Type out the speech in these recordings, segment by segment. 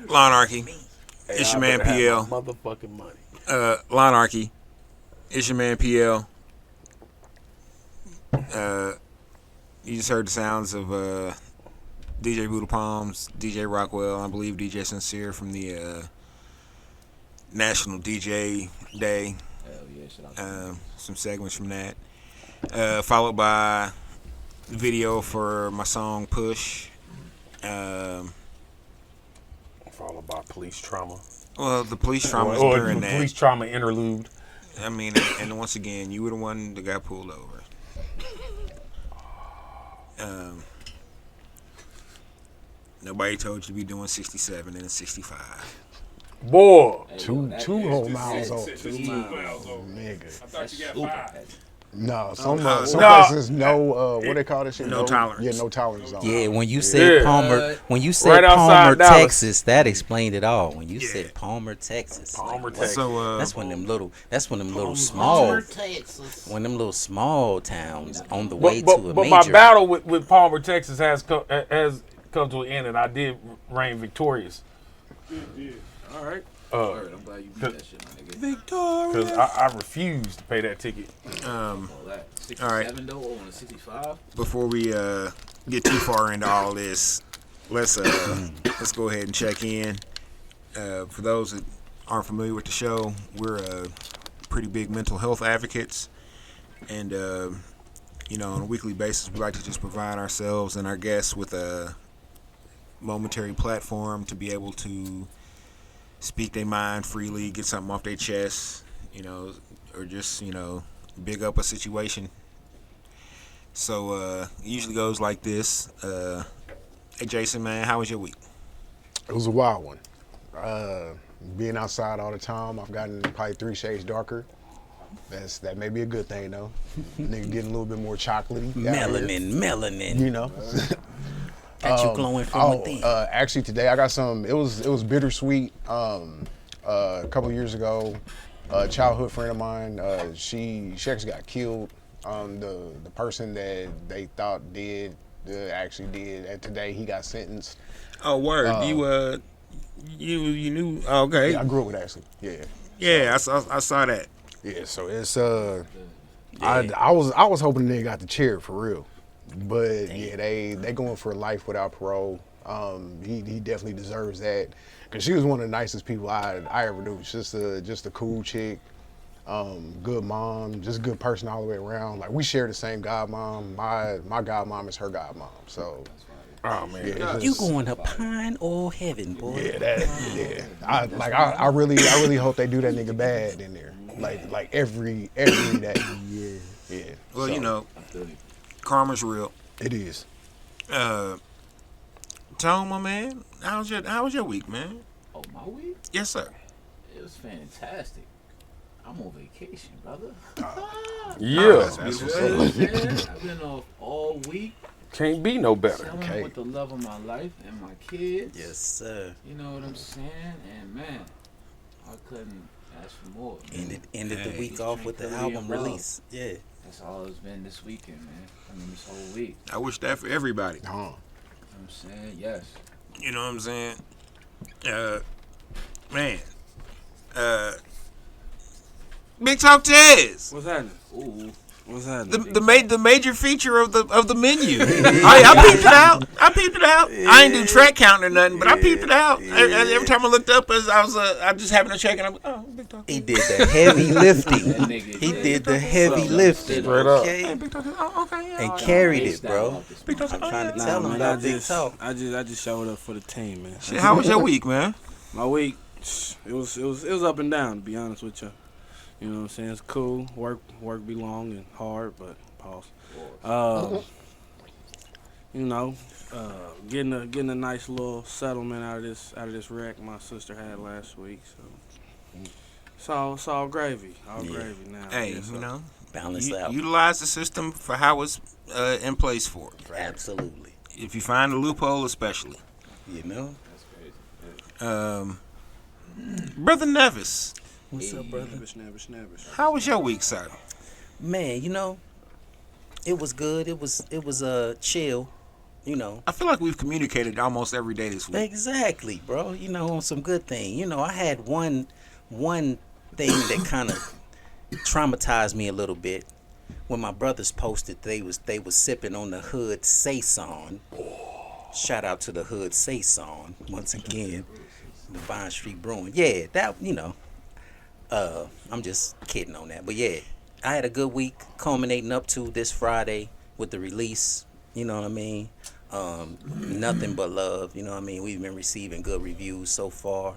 Lawnarchy. It's your man PL. Motherfucking money. Lawnarchy. It's your man PL. You just heard the sounds of DJ Buddha Palms, DJ Rockwell, I believe DJ Sincere from the National DJ Day. Some segments from that. Followed by the video for my song Push. Followed by police trauma. Well, the police trauma is or during that. Police trauma interlude. I mean, and once again, you were the one that got pulled over. Nobody told you to be doing 67 and 65. Boy, Hey, Two whole miles off. 2 miles off. Nigga. I thought you got 5. No, some no. places what they call this shit? No tolerance. Yeah, no tolerance zone. Yeah, when you said Palmer, Right outside Dallas. Texas, that explained it all. When you said Palmer, Texas, Palmer, Texas. So that's one of them little small, Texas. one of them little small towns on the way but, to a but major. my battle with Palmer, Texas has come to an end, and I did reign victorious. All right. Because I'm glad you beat that shit, my nigga. Victoria. I refused to pay that ticket. All that. 67 All right. though, on a 65. Before we get too far into all this, let's go ahead and check in. For those that aren't familiar with the show, we're pretty big mental health advocates, and on a weekly basis, we like to just provide ourselves and our guests with a momentary platform to be able to speak their mind freely, get something off their chest, or just, big up a situation. So it usually goes like this. Hey, Jason, man, how was your week? It was a wild one. Being outside all the time, I've gotten probably 3 shades darker. That may be a good thing though. Nigga getting a little bit more chocolatey. Melanin. You know. Got you glowing from within. Actually today I got some. It was bittersweet. A couple of years ago, a childhood friend of mine, she actually got killed. The person that they thought did actually did, and today he got sentenced. Oh, word. You knew? Oh, okay. Yeah, I grew up with Ashley. Yeah. Yeah, I saw that. Yeah, so it's I was hoping they got the chair for real, but yeah, they going for life without parole. He definitely deserves that, cause she was one of the nicest people I ever knew. Just a cool chick, good mom, just good person all the way around. Like we share the same godmom. My godmom is her godmom, so. Oh man, Yeah, You going to pine or heaven, boy? Yeah, I really hope they do that nigga bad in there, like every day. Yeah. Well, So, karma's real. it is. Tone, my man, how was your week, man? Oh, my week? Yes, sir. It was fantastic. I'm on vacation, brother. yeah, That's what's up. Man, I've been off all week. can't be no better. Chilling Okay. with the love of my life and my kids. Yes, sir. You know what I'm saying? And man, I couldn't ask for more. Ended the week off with the Tranquility album and love. release. Yeah. That's all it's been this weekend, man. I mean, this whole week. I wish that for everybody. Huh. You know what I'm saying? Yes. You know what I'm saying? Man, Big Talk Tez. What's happening? Ooh. What's happening? The major feature of the menu. I peeped it out. I ain't do track count or nothing, but I peeped it out. Every time I looked up, I just happened to check, and I'm like, oh, Big Talk. He did the heavy lifting. That nigga He did. did the heavy lifting. Straight up. Okay. Hey, Big Talk. Oh, okay, yeah. And carried it, bro. Big Talk. I'm trying to Nah, tell him man, about Big Talk. I just showed up for the team, man. Shit, how was your week, man? My week, it was up and down, to be honest with you. You know what I'm saying? It's cool. Work be long and hard, but pause. You know, getting a nice little settlement out of this wreck my sister had last week. So it's all gravy. All gravy now. Hey, Yeah, so- you know, Balance out. utilize the system for how it's in place for. Absolutely. If you find a loophole, especially. You know? That's crazy. Brother Nevis, What's up, brother? Snabbers. how was your week, sir? Man, you know, it was good. It was chill, you know. I feel like we've communicated almost every day this week. Exactly, bro. You know, on some good thing. You know, I had one thing that kind of traumatized me a little bit when my brothers posted they was sipping on the Hood Saison. Shout out to the Hood Saison once again, the Vine Street Brewing. Yeah, that, you know. I'm just kidding on that, but yeah, I had a good week culminating up to this Friday with the release. You know what I mean? Nothing but love. You know what I mean? We've been receiving good reviews so far,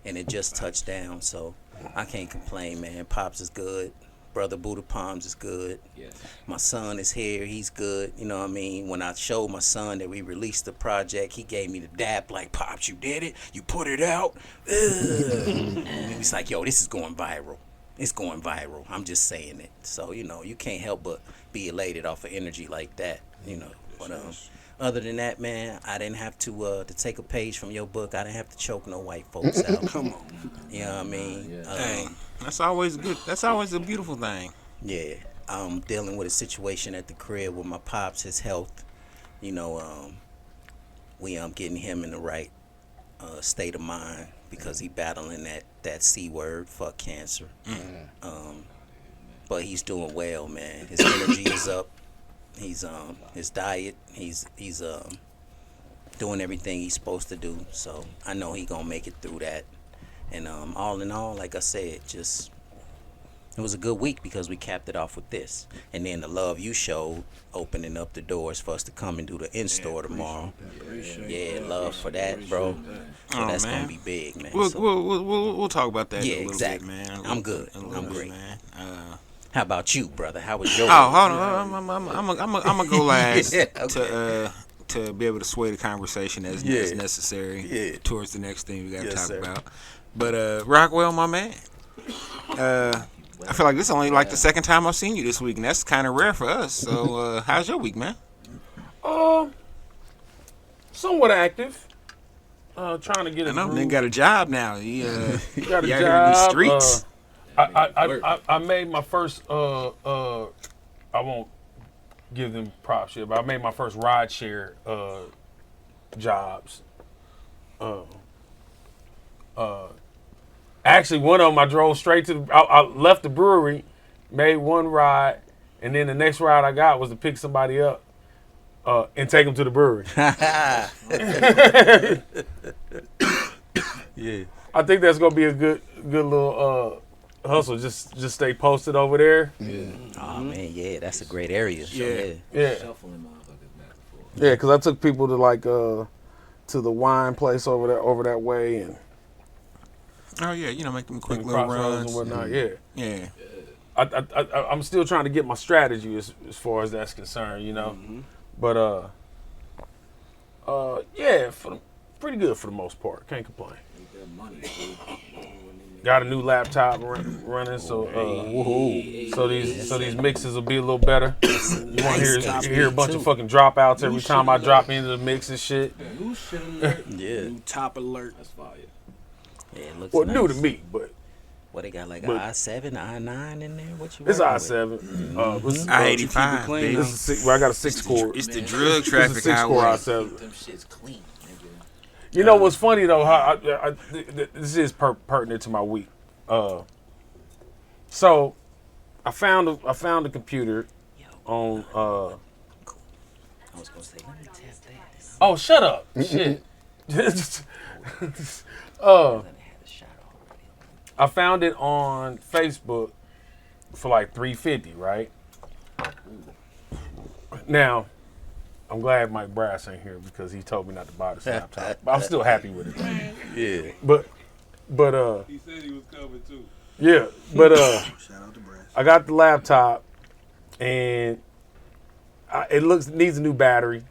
and it just touched down, so I can't complain, man. Pops is good. Brother Buddha Palms is good. Yes. My son is here. He's good. You know what I mean? When I showed my son that we released the project, he gave me the dap like, Pops, you did it? You put it out? And he was like, yo, this is going viral. It's going viral. I'm just saying it. So, you know, you can't help but be elated off of energy like that, you know. But other than that, man, I didn't have to take a page from your book. I didn't have to choke no white folks out. Come on. You know what I mean? Hey, that's always good. That's always a beautiful thing. Yeah, I'm dealing with a situation at the crib with my pops, his health. You know, we getting him in the right state of mind because he battling that C word, fuck cancer. But he's doing well, man. His energy is up. He's his diet. He's doing everything he's supposed to do. So I know he gonna make it through that. And all in all, like I said, just it was a good week because we capped it off with this. And then the love you showed, opening up the doors for us to come and do the in-store tomorrow. Yeah, love for that, bro. So that's man. gonna be big, man. We'll So, we'll talk about that Yeah, in a little exactly. bit, man. I'm good. A little I'm bit, great. man. how about you, brother? How was your Oh, week? hold on. I'm gonna go last Yeah, okay. to be able to sway the conversation as Yeah. necessary Yeah. towards the next thing we gotta Yes, talk sir. about. But Rockwell, my man, I feel like this is only like the second time I've seen you this week, and that's kind of rare for us. So how's your week, man? Somewhat active. Trying to get I a know, groove. nigga got a job now. He Got a he out here in these job. streets. I made my first. I won't give them props yet, but I made my first ride share jobs. Actually, one of them I drove straight to. I left the brewery, made one ride, and then the next ride I got was to pick somebody up and take them to the brewery. Yeah. I think that's gonna be a good little hustle. Just stay posted over there. Oh man, yeah, that's a great area. Yeah. Yeah, Shuffling motherfuckers back and forth. yeah. Because I took people to like to the wine place over that way and Oh yeah, make them quick and little crossroads runs. and whatnot. Yeah. Yeah. I'm still trying to get my strategy as far as that's concerned, But yeah, pretty good for the most part. Can't complain. Ain't that money, dude? Got a new laptop running, so these mixes will be a little better. You want to hear a bunch of fucking dropouts every time I drop into the mix and shit. New shit alert. Yeah. New top alert. That's fire. Yeah, it looks Well, nice. new to me, but What they got, like But- i7, i9 in there? What you it's working with? i7. I-85, clean, baby. though. I got a 6-core. It's the Man, drug It's a traffic 6-core highway. i7. Them shits clean, nigga. You know what's funny though? How this is pertinent to my week. So I found a computer on. I was gonna say, let me tap that. Oh, shut up! Shit. I found it on Facebook for like $350, right? Now, I'm glad Mike Brass ain't here because he told me not to buy this laptop. But I'm still happy with it. Yeah. But He said he was coming too. yeah, but Shout out to Brass. I got the laptop and it needs a new battery.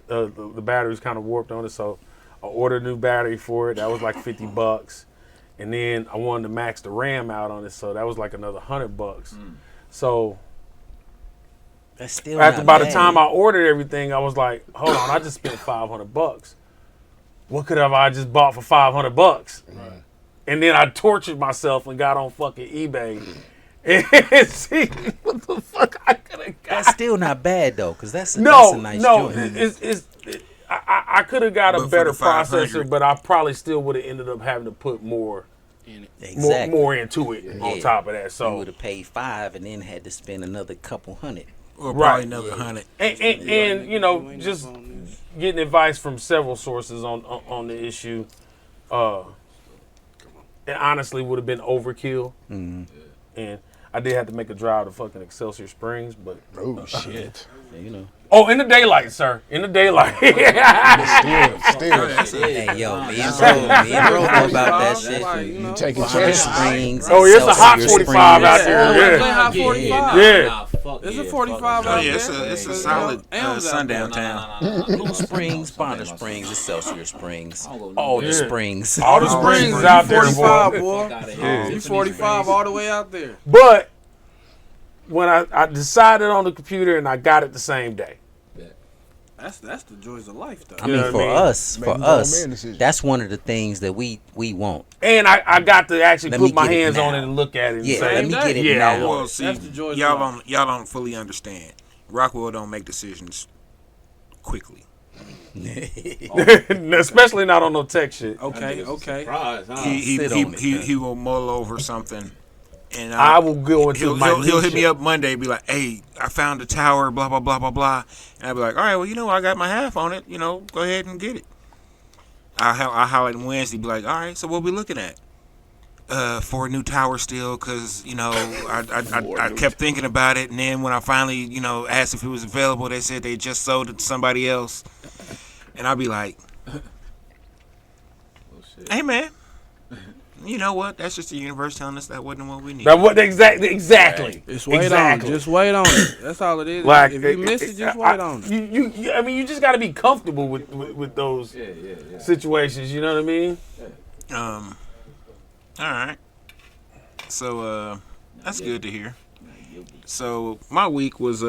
The battery's kind of warped on it, so I ordered a new battery for it. That was like $50, and then I wanted to max the RAM out on it, so that was like another $100. So That's still after not by the bad. time I ordered everything, I was like, hold on, I just spent $500. What could have I just bought for $500? Right. And then I tortured myself and got on fucking eBay and see what the fuck I could have got. That's still not bad though, cause that's a nice no, joint. I could have got But a for better the 500. processor, but I probably still would have ended up having to put more Exactly. more into it on Yeah. top of that. You So would have paid $5 and then had to spend another couple hundred. Or Right. probably another 100. and you know, just getting advice from several sources on the issue, it honestly would have been overkill. And I did have to make a drive to fucking Excelsior Springs, but Oh shit. You know. oh, in the daylight, sir, in the daylight. Still. Hey yo, me and bro know about that shit. You taking Bonner chances. Springs. Oh, it's a hot Excelsior 45 out Springs. there. Play Yeah. hot 45. Yeah. There's a 45 Oh out yeah, there. it's a solid Am's out sundown there. town. Blue Springs, Bonner Springs, Excelsior Springs, all Oh, the Yeah. springs. All the springs is out there, 45, boy. boy. You 45 all the way out there. But when I decided on the computer and I got it the same day. That's the joys of life, though. I mean, know what I for mean? us, Making grown man that's decisions. one of the things that we want. And I got to actually Let me put my get it hands on now. it and look at it and Yeah, say, let me get it yeah, I now. want Well, see, That's the joy of y'all life. don't fully understand. Rockwell don't make decisions quickly. it. Especially not on no tech shit. Okay. Surprise, huh? sit on it, He will mull over something, and I will go into he'll hit me minutia. up Monday, be like, "Hey, I found the tower, blah blah blah blah blah," and I'll be like, "All right, well, you know, I got my half on it. You know, go ahead and get it." I'll holler at him Wednesday, be like, "All right, so what we looking at?" For a new tower still, cause you know I kept thinking about it, and then when I finally asked if it was available, they said they just sold it to somebody else, and I'll be like, "Hey man, you know what? That's just the universe telling us that wasn't what we need." That what exactly? Just wait Exactly. on it. Just wait on it. That's all it is. Like if you miss it, just wait on it. You I mean, you just got to be comfortable with those situations. You know what I mean? All right. So that's good to hear. So my week was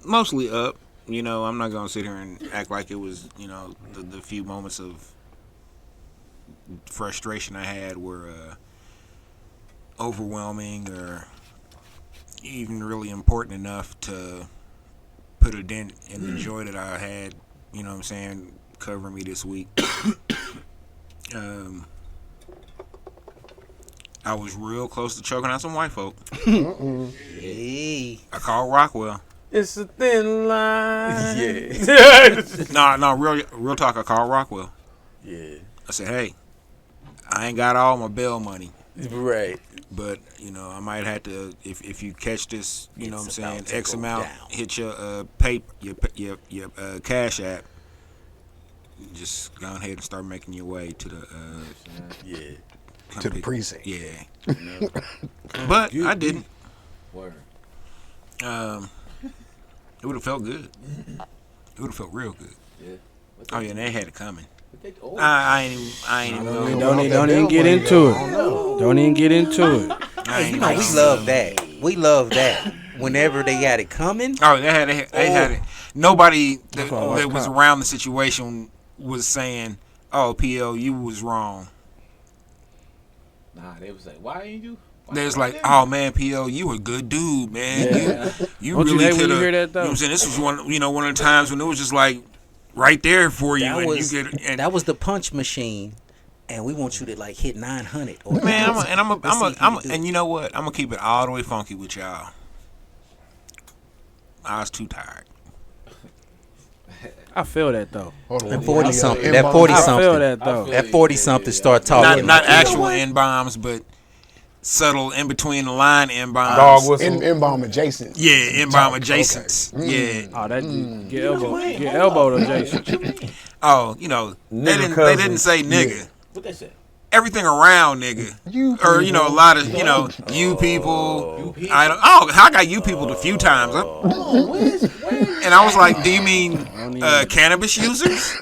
mostly up. You know, I'm not gonna sit here and act like it was the few moments of frustration I had were overwhelming or even really important enough to put a dent in the joy that I had. You know what I'm saying? Covering me this week. I was real close to choking out some white folk. Hey. I called Rockwell. It's a thin line. Yeah. No, real talk. I called Rockwell. Yeah. I said, "Hey, I ain't got all my bail money, Right. but I might have to. If you catch this, you know what I'm It's saying, about to X go amount, down. hit your your Cash App. Just go ahead and start making your way to the Yeah. To the precinct. Yeah, but I didn't. Word. It would have felt good. It would have felt real good. Yeah. Oh yeah, and they had it coming. Oh, I ain't even gonna. Don't even get into it. Don't even get into it. I ain't You know, even we gonna- love that. We love that. Whenever they got it coming, Oh, they had it. Nobody that why I watch was cops. around the situation was saying, "Oh, PL, you was wrong." nah, they was like, why ain't you? Why They was you like, there? "Oh man, PL, you a good dude, man. You Don't you really hate when could you have." hear that, You know though? what I'm saying? This was one of the times when it was just like right there for you, that and was you get and that was the punch machine and we want you to like hit 900. Or Man, let's see if you can do and it. you know what? I'm gonna keep it all the way funky with y'all. I was too tired. I feel that though. Hold on. That 40 something. M That bomb. 40 I feel something. that though. That 40 something start talking. Not like, actual N bombs, but subtle in between the line N bombs. Dog whistle. M bomb adjacent. Yeah, N bomb Okay. adjacent. Yeah. Oh, that get elbowed adjacent. Oh, you know, they Nigga didn't cousins. say nigga. What they say? Everything around nigga. You Or you know, a lot of you people. I got you people a few times. And I was like, do you mean cannabis users?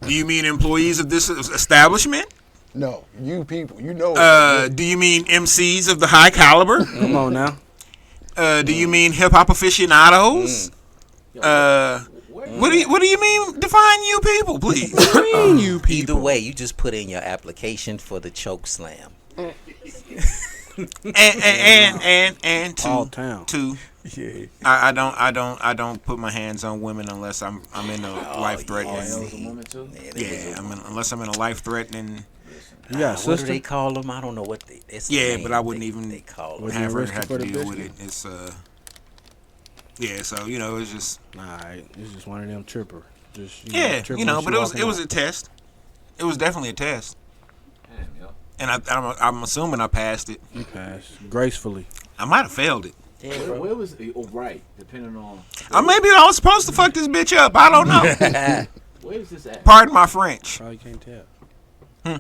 Do you mean employees of this establishment? No, you people. You know. Do you mean MCs of the high caliber? Come on now. Do you mean hip hop aficionados? What do you mean? Define you people, please. Either way, you just put in your application for the choke slam. and All town. two. Yeah. I don't put my hands on women unless I'm in a life threatening. That was a woman too. Yeah, unless I'm in a life threatening. You got a What do sister? they call them? I don't know what they. It's a Yeah, name but I wouldn't they even call them. Was have her arrested have for to the deal with it. business? It's yeah. So it's just Alright, it's just one of them tripper. Just yeah, tripper but when it was she walking a test. It was definitely a test, Damn, yo. and I'm assuming I passed it. out. You passed gracefully. I might have failed it. Yeah, Where was it? Oh, right. Depending on. Maybe I was supposed to fuck this bitch up. I don't know. Where is this at? Pardon my French. Probably can't tell.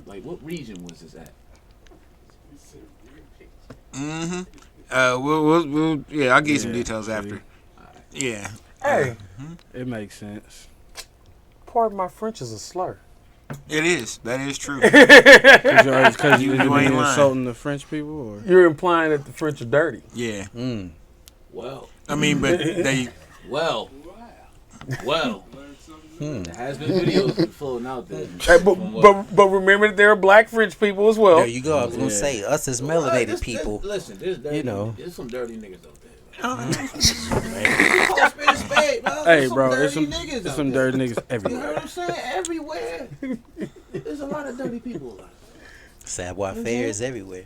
Like, what region was this at? Mm-hmm. We'll yeah. I'll give you some details see. after. Yeah. Hey, It makes sense. pardon my French is a slur. It is. That is true. Because you You ain't been lying. insulting the French people, or You're implying that the French are dirty. Yeah. Well, I mean, but they. well. There has been videos floating out there. Hey, but remember that there are black French people as well. there you go. I was gonna say us as melanated people. Listen, there's dirty, you know. there's some dirty niggas out there. hey, bro, there's some some dirty niggas there's out some there. dirty niggas You everywhere. heard what I'm saying? Everywhere. There's a lot of dirty people out there. Savoir faire is everywhere.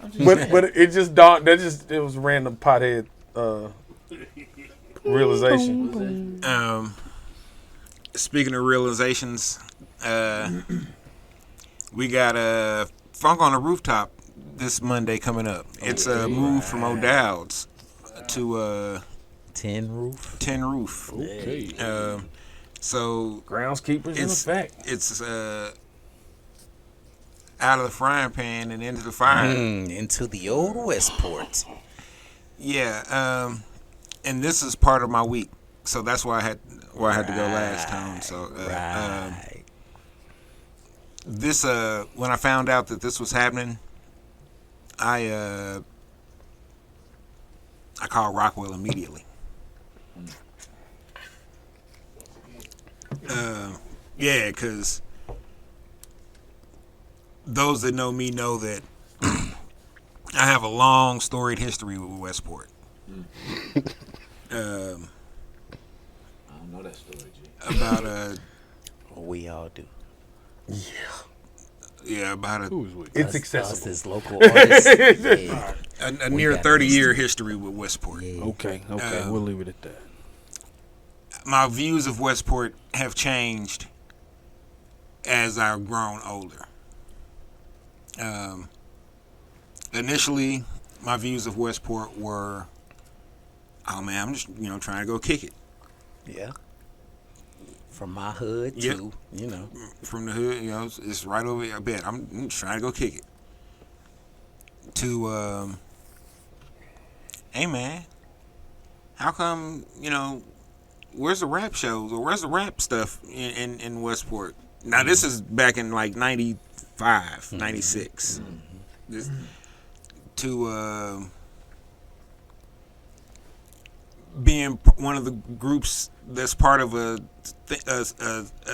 I'm just saying. But it just dawned. It was random pothead realization. Speaking of realizations, we got Funk on the Rooftop this Monday coming up. It's a move from O'Dowd's to Tin roof. Tin Roof. Okay. So Groundskeepers in effect. it's out of the frying pan and into the fire. Into the old Westport. Yeah, and this is part of my week, so that's why I had to go last time. So Right. this when I found out that this was happening, I called Rockwell immediately. Yeah, because those that know me know that I have a long storied history with Westport. I don't know that story, G. About We all do. about Who's we? It's Us accessible. as local artists. Yeah. a near got 30-year history with Westport. Okay, we'll leave it at that. My views of Westport have changed as I've grown older. Initially, my views of Westport were, oh man, I'm just trying to go kick it Yeah. From my hood Yep. to, from the hood. It's right over here. I bet I'm just trying to go kick it. To hey man, how come where's the rap shows or where's the rap stuff in Westport? Now this is back in like 95, 96. This, to being one of the groups that's part of a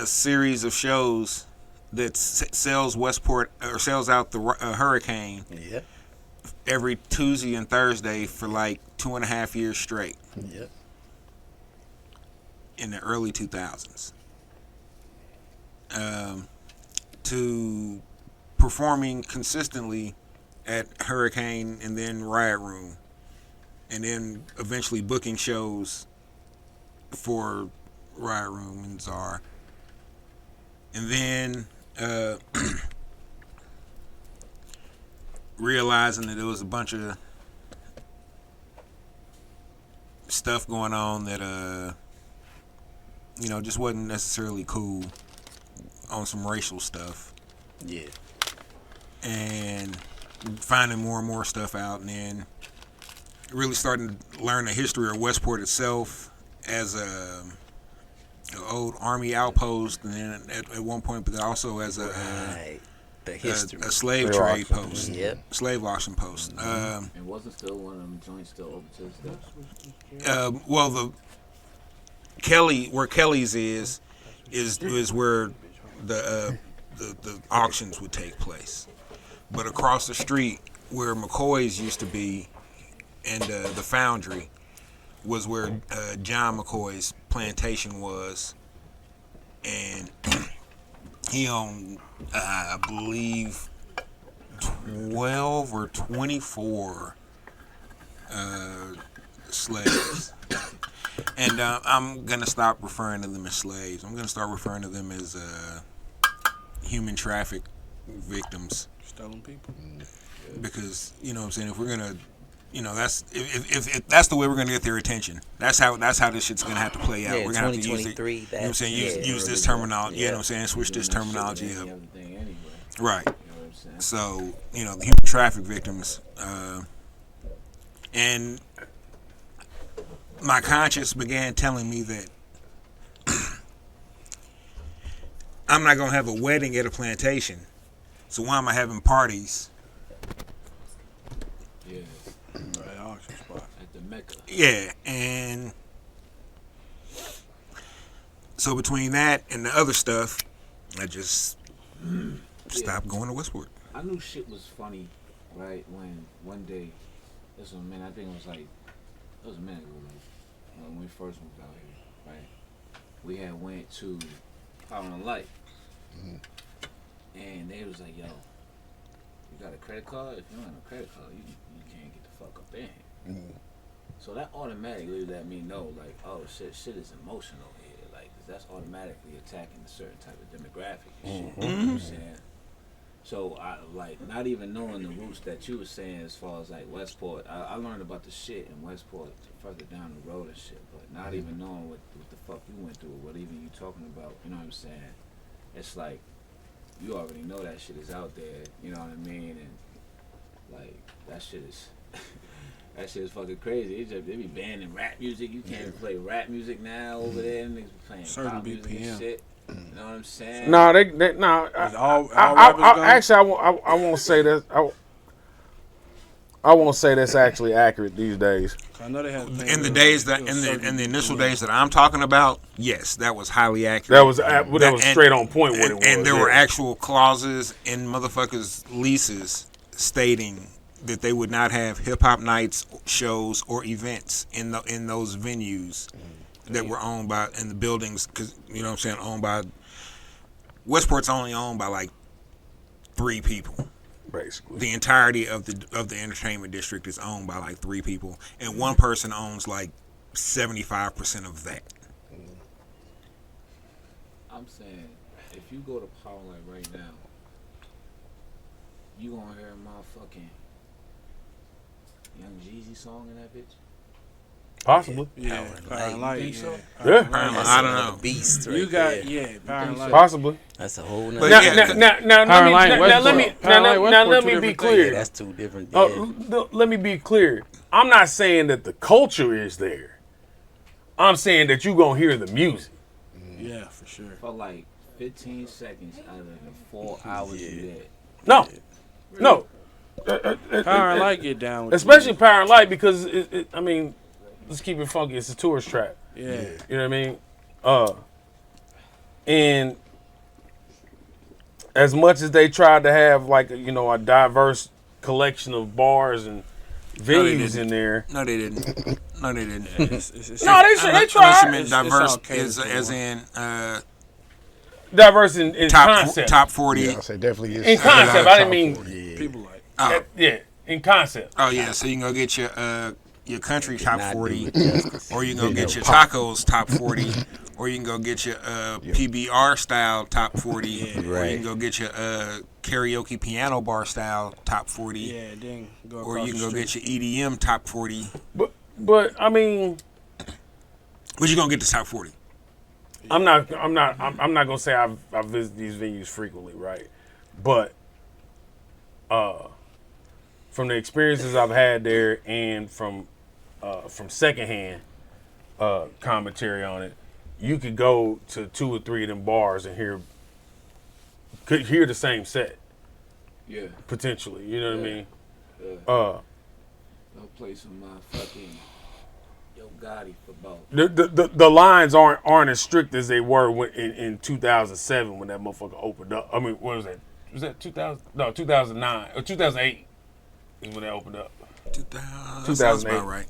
series of shows that sells Westport or sells out the Hurricane yeah. every Tuesday and Thursday for like 2.5 years straight Yeah. in the early 2000s. to performing consistently at Hurricane and then Riot Room, and then eventually booking shows for Riot Room and Czar. And then realizing that there was a bunch of stuff going on that just wasn't necessarily cool on some racial stuff. Yeah. And finding more and more stuff out, and then really starting to learn the history of Westport itself as an old army outpost, and then at one point, but also as The history. a slave trade post, Yep. slave auction post. And wasn't still one of them joints still open to this stuff? Well, where Kelly's is where the auctions would take place. But across the street, where McCoy's used to be, and the foundry, was where John McCoy's plantation was, and he owned, I believe, 12 or 24 slaves. And I'm gonna stop referring to them as slaves. I'm gonna start referring to them as human traffic victims. Stolen people. Because you know what I'm saying, if we're gonna, that's if that's the way we're gonna get their attention. That's how this shit's gonna have to play out. Yeah, We're gonna have to use it. 2023. You know what I'm saying? Use this terminology. You know what I'm saying? Switch this terminology up. Everything anyway. Right. You know what I'm saying? So the human traffic victims, and my conscience began telling me that I'm not gonna have a wedding at a plantation. So why am I having parties? Yeah. Right, auction spot. At the Mecca. Yeah, and so between that and the other stuff, I just stopped going to Westport. I knew shit was funny, right? When one day, this was a minute, I think it was a minute ago, like, when we first moved out here, right? We had went to Power and Light, and they was like, yo, you got a credit card? If you don't have a credit card, you can't get the fuck up in here. So that automatically let me know, like, oh, shit is emotional here. Like, 'cause that's automatically attacking a certain type of demographic and shit. You know what I'm saying? So, I, like, not even knowing the roots that you were saying as far as, like, Westport, I learned about the shit in Westport further down the road and shit, but not even knowing what the fuck you went through, what even you talking about, you know what I'm saying? It's like, you already know that shit is out there, you know what I mean? And, like, that shit is... That shit is fucking crazy. They be banning rap music. You can't even play rap music now over there. Niggas be playing Certain pop music BPM. and shit. You know what I'm saying? No, All actually, I won't say that. I won't say that's actually accurate these days. I know they had In the days that in the initial days that I'm talking about, yes, that was highly accurate. That was straight on point what it was. And there were actual clauses in motherfuckers' leases stating that they would not have hip hop nights, shows, or events in those venues that were owned by, in the buildings, because you know what I'm saying, owned by. Westport's only owned by like 3 people. basically. The entirety of the entertainment district is owned by like 3 people, and one person owns like 75% of that. I'm saying, if you go to Powerline right now, you gonna hear a motherfucking Young Jeezy song in that bitch? Possibly. Yeah, Power and Light. think so? Yeah. I don't know. Beast right You got there. Power and Light. Possibly. That's a whole But nother. yeah, Now, Light, let me Westport, two be different Yeah, clear. that's 2 different. Oh, let me be clear. I'm not saying that the culture is there. I'm saying that you gonna hear the music. Yeah, for sure. For like 15 seconds out of the 4 hours you there. No. Power and Light get down with Especially Power and Light, because I mean, let's keep it funky. It's a tourist trap. Yeah. You know what I mean? And as much as they tried to have like a diverse collection of bars and venues in there. No, they didn't. No, they didn't. It's No, they tried. Unless you meant It's diverse all catered as for. in Diverse in concept. Top 40. Yeah, I say definitely is. In concept, I didn't mean. People like In concept. Oh yeah, so you can go get your country top not 40, do it justice. or you can go get your tacos top 40, or you can go get your PBR style top 40, or you Right. can go get your karaoke piano bar style top 40, yeah, then go or across you can the go street. get your EDM top 40. But I mean, What you gonna get the top 40? I'm not gonna say I visit these venues frequently, right? But from the experiences I've had there and from secondhand commentary on it, you could go to 2 or 3 of them bars and could hear the same set Yeah. potentially. You know what I mean? Go play some fucking Yo Gotti for both. The lines aren't as strict as they were in 2007 when that motherfucker opened up. I mean, what was that? Was that 2000? No, 2009 or 2008 is when they opened up. 2000. Sounds about right.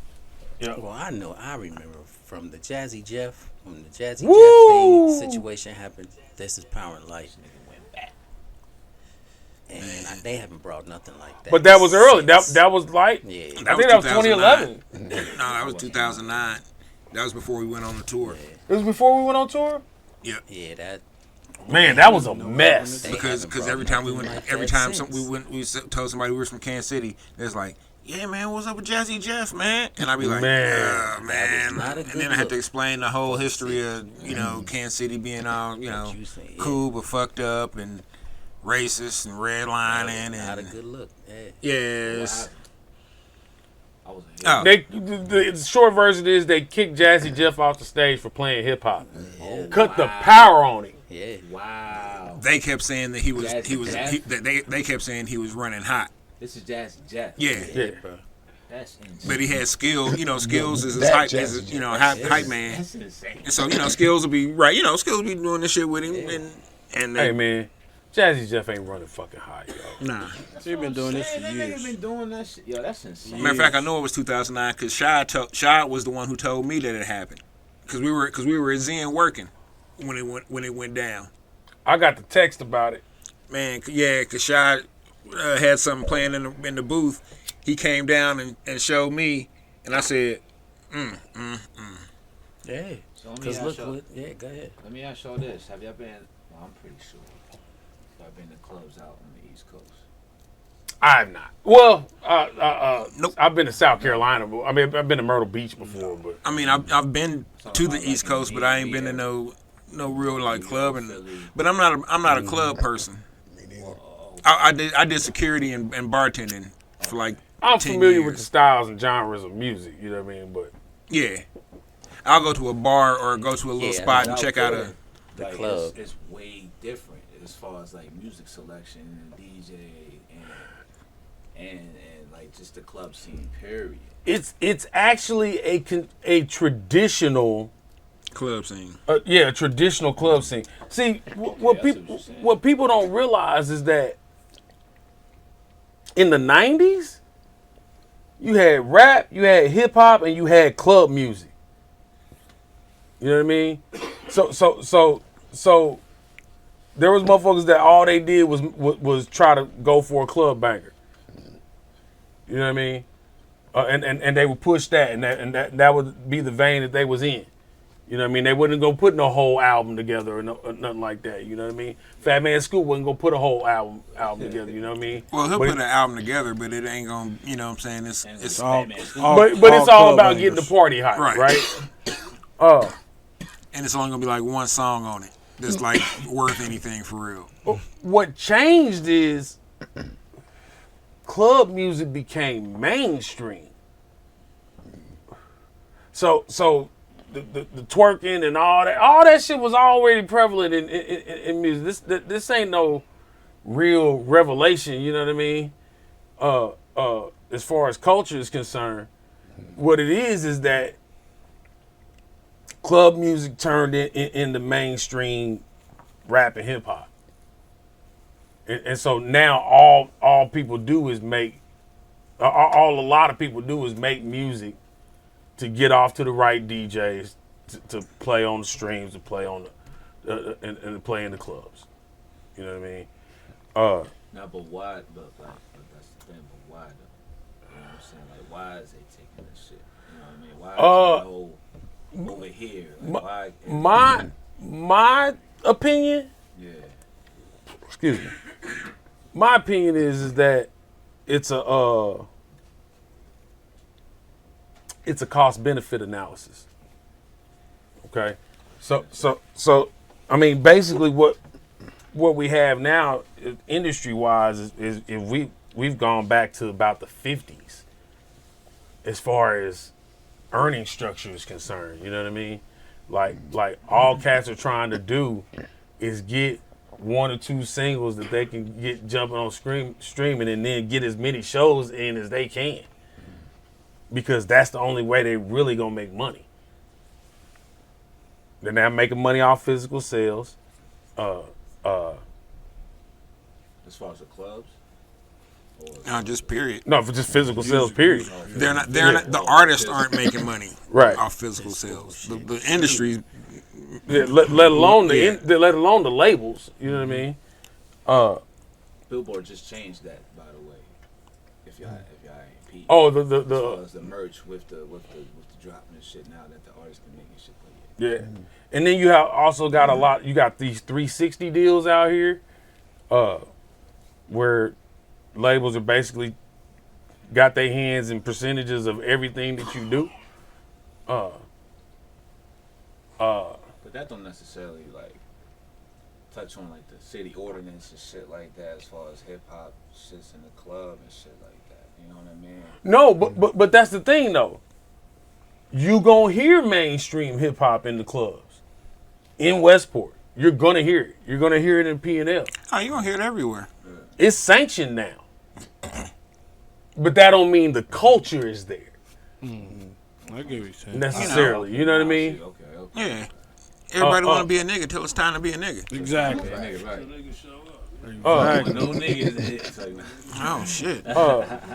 Yeah. Well, I remember from the Jazzy Jeff, when the Jazzy Woo! Jeff thing situation happened. This is Power and Light. And they haven't brought nothing like that. But that was early. since. That was like, Yeah. I think that was 2011. No, that was 2009. That was before we went on the tour. It was before we went on tour. Yeah, that. Man, that was a mess. They Because haven't every brought time we went, nothing like every that time since. we told somebody we were from Kansas City, it's like, yeah, man, what's up with Jazzy Jeff, man? And I'd be like, Man, man. not a And good then I had to look. explain the whole history of, Kansas City being all, What you say, yeah. cool but fucked up and racist and redlining Not a and good look. Yeah. yes. I was a Oh, The short version is they kicked Jazzy Jeff off the stage for playing hip hop. Yeah. Cut the power on him. Yeah. Wow. they kept saying that he was Jazzy Jeff? they kept saying he was running hot. This is Jazzy Jeff. Yeah. Yeah. Bro. That's insane. But he had skills, skills is his That hype, Jazzy is Jeff. hype man. That's insane. And so, skills will be right, skills will be doing this shit with him and Hey man, Jazzy Jeff ain't running fucking high, yo. nah. They've been doing this for That nigga years. been doing that shit. Yo, that's insane. Matter of fact, I know it was 2009 because Shad was the one who told me that it happened. Because we were at Zen working when it went down. I got the text about it. Man, yeah, because Shad had something playing in the booth. He came down and showed me, and I said, Yeah. So let me Because ask look y'all- what. Yeah, go ahead. Let me ask y'all this. Have y'all been, well, I'm pretty sure, y'all been to clubs out on the East Coast? I have not. Well, Nope. I've been to South Carolina. I mean, I've been to Myrtle Beach before, but I mean, I've been to the East Coast, but I ain't been to no real like club, but I'm not a club person. I did security and bartending for like I'm 10 familiar years. with the styles and genres of music. You know what I mean? But Yeah, I'll go to a bar or go to a little Yeah, spot and check out a. The Like, club. It's way different as far as like music selection and DJ and like just the club scene. Period. it's actually a traditional. Club scene. A traditional club scene. See, what I see people what you're saying. what people don't realize is that in the '90s, you had rap, you had hip hop, and you had club music. You know what I mean? So there was motherfuckers that all they did was try to go for a club banger. You know what I mean? And they would push that, and that would be the vein that they was in. You know what I mean? They wouldn't go put no whole album together or nothing like that. You know what I mean? Fat Man Scoop wouldn't go put a whole album together. You know what I mean? Well, he'll But put an album together, but it ain't gonna. You know what I'm saying? And It's all- Batman Scoop. but it's all club about bangers. getting the party hype, Right. right? and it's only gonna be like one song on it that's like worth anything for real. What changed is club music became mainstream. So the twerking and all that shit was already prevalent in music. This ain't no real revelation, you know what I mean? As far as culture is concerned, what it is that club music turned into mainstream rap and hip hop. And so now all people do is make all a lot of people do is make music to get off to the right DJs to play on the streams, to play on and play in the clubs. You know what I mean? Now, but why? But that's the thing. But why though? You know what I'm saying? Like, why is they taking this shit? You know what I mean? Why is no over here? Like, why? My opinion. Yeah. Excuse me. My opinion is that it's a cost benefit analysis. Okay, so I mean, basically what we have now, industry wise, is if we've gone back to about the 50s as far as earning structure is concerned. You know what I mean? Like all cats are trying to do is get one or two singles that they can get jumping on streaming, and then get as many shows in as they can, because that's the only way they really gonna make money. They're not making money off physical sales. As far as the clubs. No, just period. No, for just physical sales. Period. They're not. The artists aren't making money Right. off physical sales. The industry. Yeah, let alone let alone the labels. You know what I mean? Billboard just changed that, by the way. If y'all ain't peep. Oh, as far as the merch with the dropping and shit now that the artists can make and shit. But yeah. And then you have also got a lot. You got these 360 deals out here, where labels are basically got their hands in percentages of everything that you do. But that don't necessarily like touch on like the city ordinance and shit like that, as far as hip hop shits in the club and shit like that. You know what I mean? No, but that's the thing though. You gonna hear mainstream hip hop in the clubs in Westport. You're gonna hear it. You're gonna hear it in P&L. Oh, you gonna hear it everywhere. It's sanctioned now, but that don't mean the culture is there I get what you're saying. necessarily. You know what I mean? Okay. Yeah. Everybody want to be a nigga till it's time to be a nigga. Exactly. Nigga, right. Niggas show up. No niggas. It's like, Oh shit.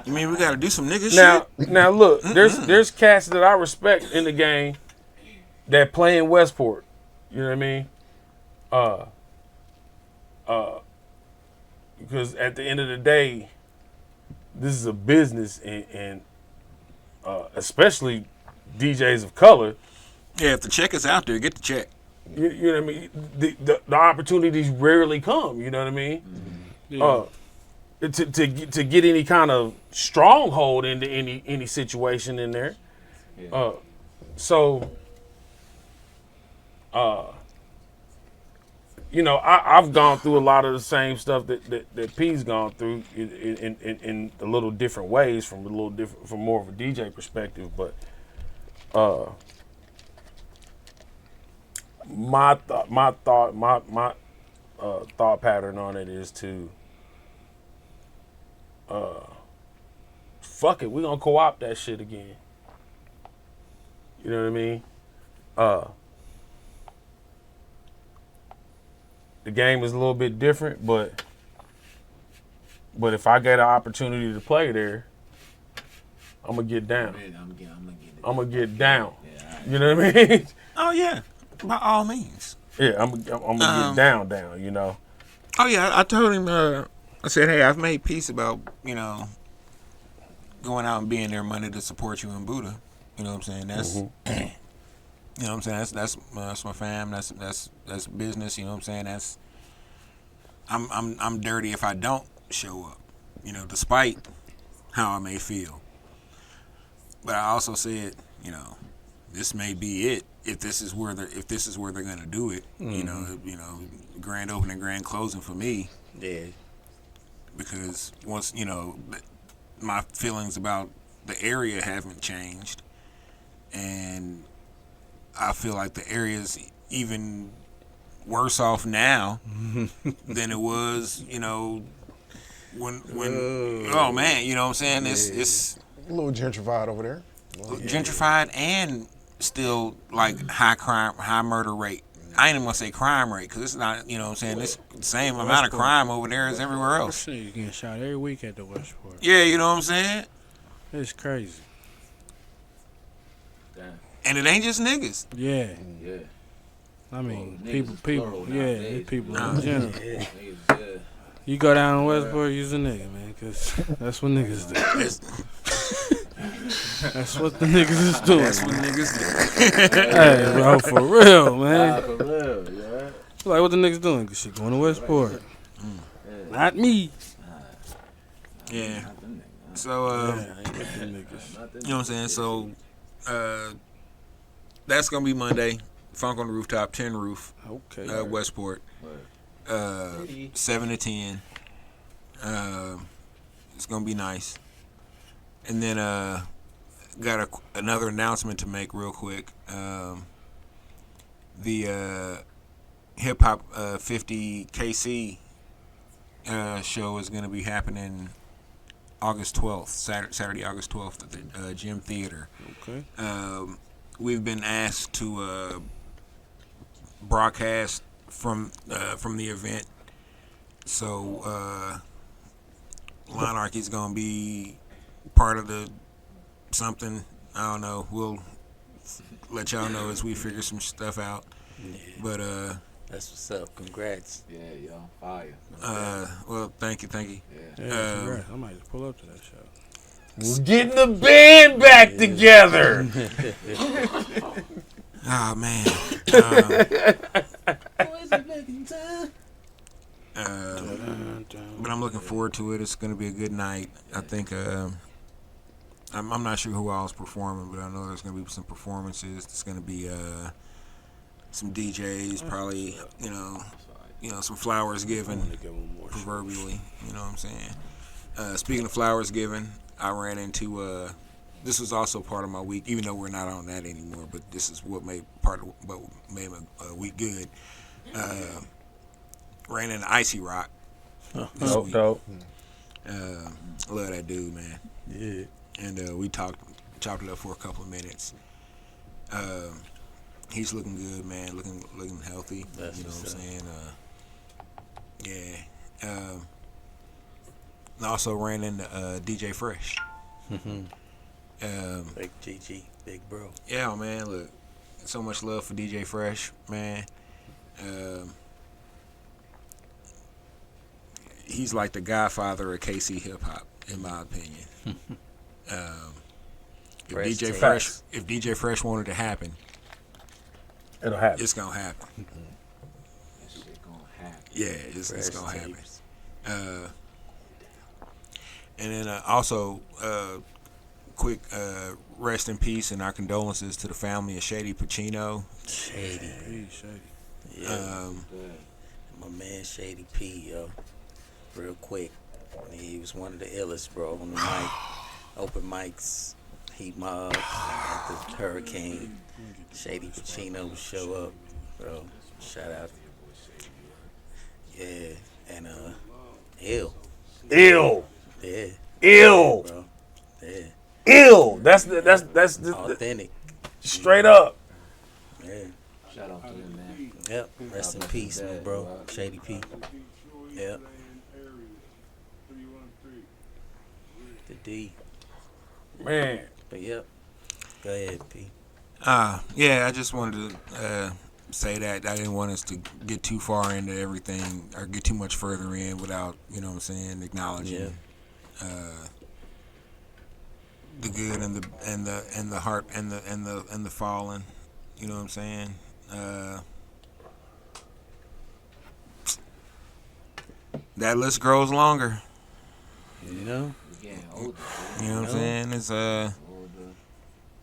You mean we gotta do some nigga shit? Now look, there's cats that I respect in the game that play in Westport. You know what I mean? Because at the end of the day, this is a business, and especially DJs of color. Yeah, if the check is out there, get the check. You know what I mean? The opportunities rarely come. You know what I mean? Yeah. To get any kind of stronghold into any situation in there. yeah. You know, I've gone through a lot of the same stuff that P's gone through in a little different ways, from more of a DJ perspective. But my thought pattern on it is to fuck it, we're gonna co-opt that shit again. You know what I mean? The game is a little bit different, but if I get an opportunity to play there, I'm gonna get down. I'm gonna get down. You know what I mean? Oh yeah, by all means. Yeah, I'm gonna get down. You know. Oh yeah, I told him. I said, hey, I've made peace about going out and being there Monday to support you in Buddha. You know what I'm saying? That's you know what I'm saying. That's my fam. That's business. You know what I'm saying? I'm dirty if I don't show up. You know, despite how I may feel. But I also said, this may be it if this is where they're gonna do it. Mm-hmm. You know, grand opening, grand closing for me. Yeah. Because once my feelings about the area haven't changed, and I feel like the area's even worse off now than it was, when oh man, you know what I'm saying? It's A little gentrified over there. gentrified and still like high crime, high murder rate. I ain't even gonna say crime rate, because it's not, you know what I'm saying, it's the same amount of crime over there as everywhere else. Shit, you getting shot every week at the Westport. Yeah, you know what I'm saying? It's crazy. Damn. And it ain't just niggas. Yeah. Yeah. I mean, niggas people, is people, plural yeah, nowadays, people bro. in general. Niggas, yeah. You go down in Westport, use a nigga, man, because that's what niggas do. That's what the niggas is doing. That's what man. niggas do. Hey, bro, for real, man. For real, yeah. Like, what the niggas doing? Good shit, going to Westport. Not me. Yeah. Not them niggas. So, Yeah, I ain't with them niggas. Not them you know what I'm saying? So, that's gonna be Monday. Funk on the Rooftop, 10 Roof, Okay. Westport, Word. 7 to 10. It's gonna be nice. And then got another announcement to make real quick. The Hip Hop 50 KC show is gonna be happening August 12th, Saturday, August 12th at the Gym Theater. Okay. We've been asked to broadcast from the event, so Lawnarchy is gonna be part of the something. I don't know. We'll let y'all know as we figure some stuff out. Yeah, But that's what's up. Congrats. Yeah, yo, fire. well, thank you. Yeah. Yeah, congrats. I might just pull up to that show. We're getting the band back together. Oh man. But I'm looking forward to it. It's going to be a good night. I think I'm not sure who else performing, but I know there's going to be some performances. There's going to be some DJs, probably you know some flowers given, proverbially. You know what I'm saying? Speaking of flowers given, I ran into this was also part of my week, even though we're not on that anymore. But this is what made my week good. Ran into Icy Rock. Dope. Love that dude, man. Yeah. And we chopped it up for a couple of minutes. He's looking good, man. Looking healthy. That's you know what I'm saying? Yeah. I also ran into DJ Fresh. Big GG, big bro. Yeah, man. Look, so much love for DJ Fresh, man. He's like the godfather of KC hip hop, in my opinion. If DJ Fresh wanted to happen, It'll happen. it's gonna happen. That shit gonna happen. Yeah, it's Fresh gonna happen. tapes. And then also, quick rest in peace and our condolences to the family of Shady Pacino. Shady. Hey, Shady. Yeah. Good. My man Shady P, yo. Real quick. He was one of the illest, bro, on the mic. Open mics, Heat Mob, at the Hurricane. Shady Pacino would show up, bro. Shout out. Yeah. And ill. Ill. Yeah, Ill. bro. Yeah. Ill. That's the Authentic. straight up. Yeah. Shout out to them, man. Yep. Rest in peace, my bro. Shady P. Yep. The D. Man. But yep. Go ahead, P. Yeah, I just wanted to say that I didn't want us to get too far into everything or get too much further in without, you know what I'm saying, acknowledging the good and the heart and the fallen. You know what I'm saying? That list grows longer. You know? We getting older. You know what I'm saying? It's Older.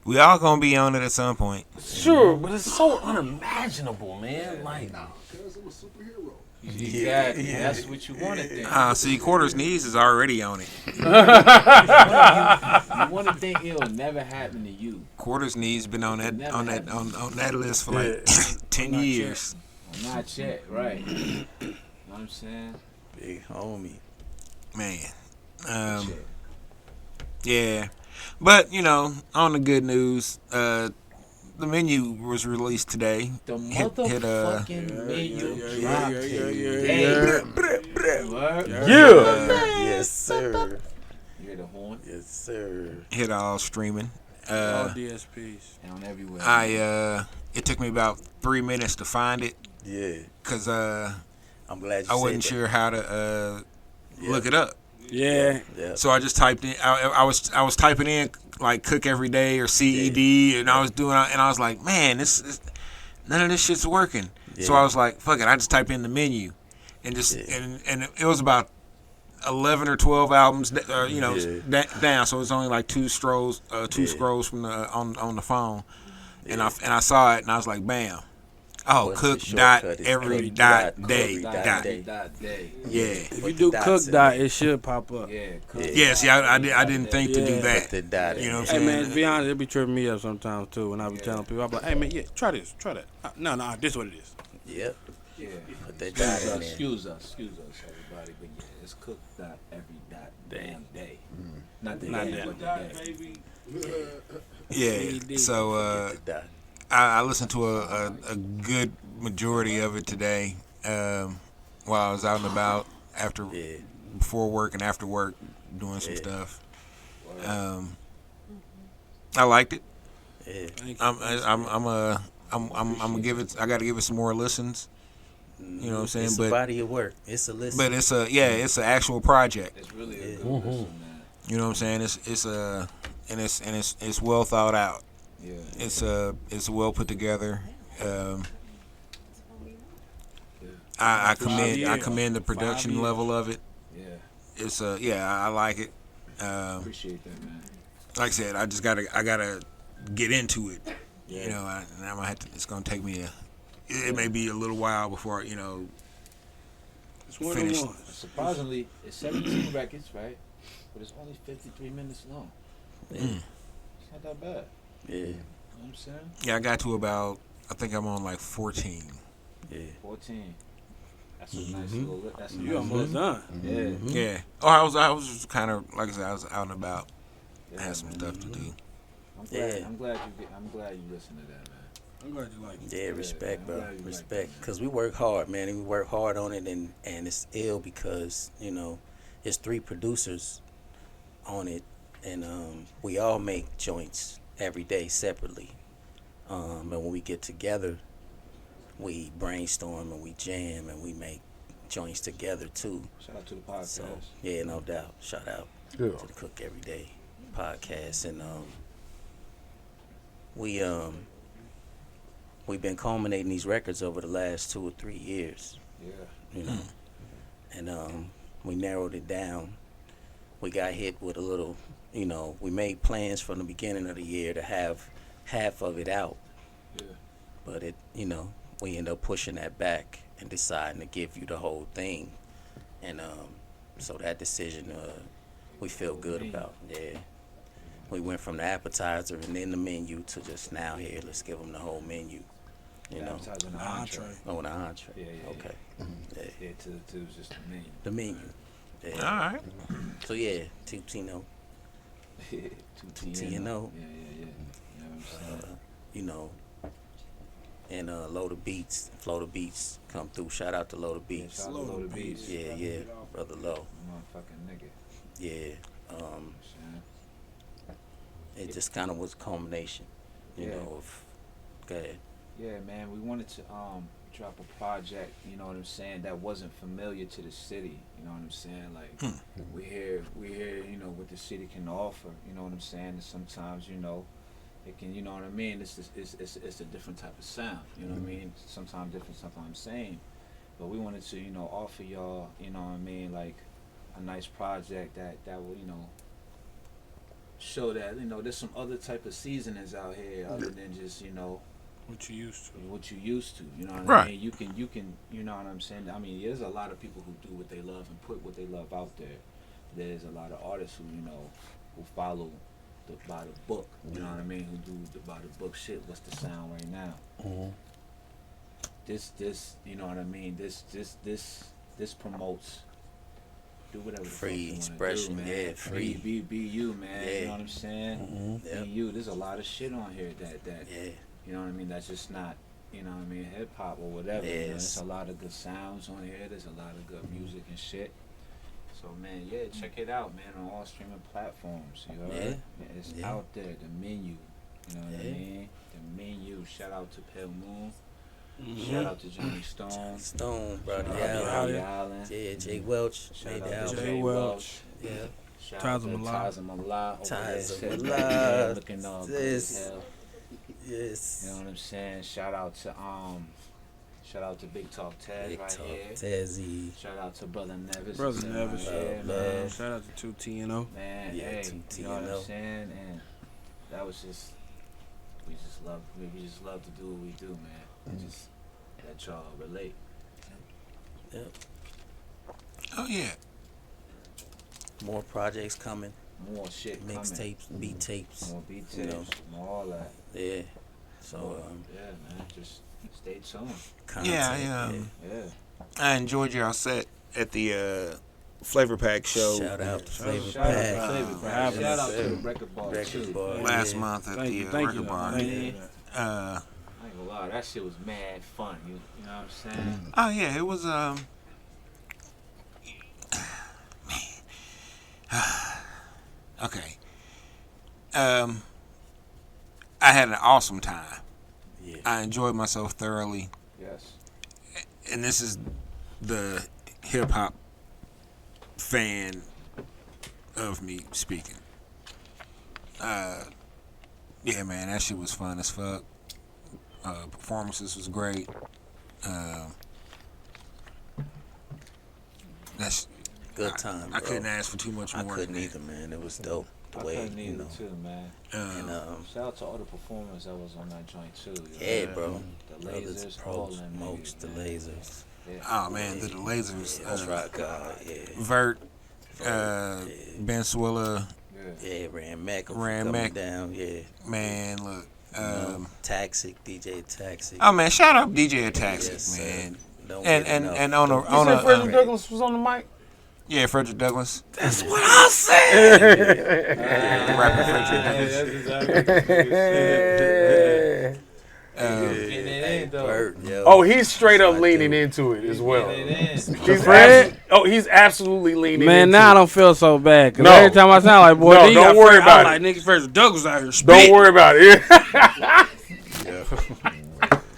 we all gonna be on it at some point. Sure, but it's so unimaginable, man. Like, Because I'm a superhero. Exactly. That's what you wanted then. See, Quarters Knees is already on it. You want to think it'll never happen to you. Quarters Knees been on that list for like 10 years. Not yet, right? You know what I'm saying? Big homie. Man. Shit. Yeah. But, you know, on the good news, the menu was released today. The Hit, motherfucking menu dropped today. Word? yeah. Yes, sir. You hear the horn? Yes, sir. hit all streaming. All DSPs. Down everywhere. It took me about 3 minutes to find it Yeah. because I'm glad you I said wasn't that. sure how to look it up. Yeah. Yeah. So I just typed in. I was typing in like cook every day or C.E.D. and I was doing, and I was like, man, this none of this shit's working. So Yeah. I was like, fuck it. I just typed in the menu, and just Yeah. and it was about 11 or 12 albums, Yeah. down. So it's only like two scrolls Yeah. from the on the phone, and Yeah. I saw it and I was like, bam. Oh, What's the cook dot shortcut? It's every cook dot dot day every dot. Day. Yeah. If Put you the do dots cook in dot, there. it should pop up. Yeah. Yeah. Yeah, see, I didn't think to do Yeah. that. Put the dot in You know what there. I'm Hey saying? man, to be honest, it be tripping me up sometimes too. When I be telling people, I'm like, hey man, yeah, try this, try that. No, this is what it is. Yep. Yeah. Put that dot in there. Excuse us, everybody. But yeah, it's cook dot every dot damn day. Not the Not day, that. but the day. Yeah. So Put the dot. I listened to a good majority of it today while I was out and about Yeah. before work and after work doing some Yeah. stuff. I liked it. Yeah. Thank you. I'm gonna give it. I got to give it some more listens. You know what I'm saying? It's a body of work. It's a listen. But it's an actual project. It's really a good listen, man. You know what I'm saying? It's well thought out. Yeah. It's well put together. I commend the production level of it. Yeah. I like it. Appreciate that, man. Like I said, I gotta get into it. You know, and I'm gonna have to. It's gonna take me it may be a little while before It's one finished. of the ones. Surprisingly, it's 17 records, right? But it's only 53 minutes long. Yeah. It's not that bad. Yeah. You know what I'm saying? Yeah, I got to about. I think I'm on like 14. Yeah. 14. That's a nice little. That's a You nice almost little- done. Yeah. Yeah. Oh, I was just kind of like I said, I was out and about. I Yeah, had some man. stuff to do. I'm glad. Yeah. I'm glad you listen to that, man. I'm glad you like it. Yeah, respect, I'm bro. glad you like Respect. that, man. Because we work hard, man, and we work hard on it, and it's ill because, you know, it's 3 producers on it, and we all make joints every day separately. And when we get together, we brainstorm and we jam and we make joints together too. Shout out to the podcast. So yeah, no doubt. Shout out Yeah. to the Cook Everyday podcast, and we've been culminating these records over the last 2 or 3 years, Yeah. you know, and we narrowed it down. We got hit with a little, you know, we made plans from the beginning of the year to have half of it out, Yeah. but it, you know, we end up pushing that back and deciding to give you the whole thing, and so that decision we feel good about. Yeah, we went from the appetizer and then the menu to just now here. Let's give them the whole menu. You know, Appetizer and The entree. entree. oh, the entree. Yeah, yeah, Okay. Yeah. Yeah, to just the menu. The menu. All Yeah. right. So yeah, Tino, Two T&O. Yeah. You know what I'm saying? you know, and Load of Beats, Flow the Beats come through. Shout out to Load of Beats. Shout out to Load of Beats. Yeah, brother Low. Motherfucking nigga. Yeah. Saying? It just kind of was a culmination, you Yeah. know, of. Go ahead. Yeah, man, we wanted to drop a project, you know what I'm saying, that wasn't familiar to the city, you know what I'm saying? Like we hear, you know, what the city can offer, you know what I'm saying? And sometimes, you know, it can, you know what I mean, it's a different type of sound, you know what I mean? Sometimes different, sometimes same. But we wanted to, you know, offer y'all, you know what I mean, like a nice project that will, you know, show that, you know, there's some other type of seasonings out here other than just, you know, What you used to. what you used to, you know what Right. I mean? You can, you know what I'm saying? I mean, there's a lot of people who do what they love and put what they love out there. There's a lot of artists who, you know, who follow by the book, you know what I mean? Who do by the book shit. What's the sound right now? This, you know what I mean? This promotes. Do whatever the fuck Free you wanna expression, do, man. yeah, free. Be you, man. Yeah. You know what I'm saying? Yep. Be you. There's a lot of shit on here that Yeah. you know what I mean? That's just not, you know what I mean, hip hop or whatever. You know, Yes. there's a lot of good sounds on here. There's a lot of good music and shit. So man, yeah, check it out, man, on all streaming platforms. You heard? Yeah. It's Yeah. out there. The menu. You know what I Yeah. mean? The menu. Shout out to Pale Moon. Mm-hmm. Shout out to Johnny Stone. Stone, bro. Shout The out to album. Robbie Allen. Yeah, Jay Welch Shout made out the to album. Jay Jay Welch. Yeah. Shout out to Tazam Allah. Tazam Allah. over there Tazam sitting Allah. back there looking all good as Yes. hell. Yes. You know what I'm saying? Shout out to Big Talk Taz Big right Talk, here. Tazzy. Shout out to Brother Nevis. Brother sitting Nevis. right here, Love, man. love. Shout out to 2TNO. Man, Yeah, hey, you know what I'm 2TNO. saying? And that was just, we just love to do what we do, man. And just let y'all relate. Yep. Oh yeah. More projects coming. More shit coming. Mixtapes, beat tapes. More beat tapes, You know. more all that. Yeah. So Yeah, man, just stay tuned. content. Yeah, Yeah. I enjoyed y'all set at the Flavor Pack show Shout out to Flavor Shout out to Pack. Flavor for Pack. having Shout us. out to the Record Bar, Record too. Bar. last Yeah. month at Thank the you, thank Record you. Bar. Thank you. I ain't gonna lie, that shit was mad fun. You know what I'm saying? Oh yeah, it was okay. I had an awesome time. Yeah. I enjoyed myself thoroughly, Yes. and this is the hip hop fan of me speaking. Yeah, man, that shit was fun as fuck. Performances was great. That's Good time, I bro. couldn't ask for too much I more. couldn't than either, man. It was dope. The I way, couldn't you either know. too, man. that. And Shout out to all the performers that was on that joint too. You yeah, know? bro. The Brothers, lasers, all pros, them smokes, niggas, the man. lasers. Yeah. Oh man, the lasers. Yeah, try God, yeah. Vert, Ben Swilla, Yeah, Ran Mac Ran coming Mac. down, yeah. man, look. Taxic, DJ Taxic. Oh man, shout out DJ Taxic, Yes, sir. man. Don't And get enough. and on a You on said Frederick a Douglass was on the mic? yeah, Frederick Douglass. That's what I said. The rapper Frederick Douglass. Bert, yo. Oh, he's straight up I leaning do. into it as well. Fred? He's absolutely leaning Man, into now I it. don't feel so bad. Cause No. every time I sound like, boy, No, you don't got worry Fred, about I it. like nigga Frederick Douglass out here Don't spitting. worry about it.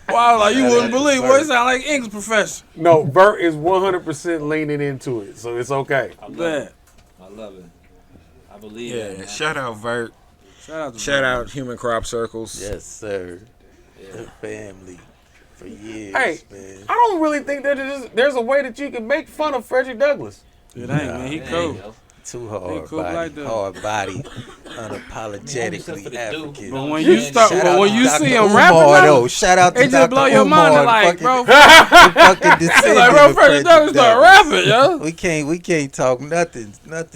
Well, I was like, you wouldn't believe. Boy, it sound like English professor. No, Bert is 100% leaning into it, so it's okay. I love Man, it. I love it. I believe Yeah, that, man. shout out Vert. shout out to Shout Bert. out Human Crop Circles. Yes, sir. Yeah. The family for years, Hey, man. I don't really think that there's a way that you can make fun of Frederick Douglass. It ain't, man. He There cool. you go. Too hard cool body, like that. hard body, Except for unapologetically the African. But when you start, Shout but out when to you Dr. see him Umar, rapping, though. though, Shout out to it just Dr. blow your Umar, mind. Like, fucking, bro, fucking like, descendant bro, of Frederick Douglass start rapping, yo. We can't talk nothing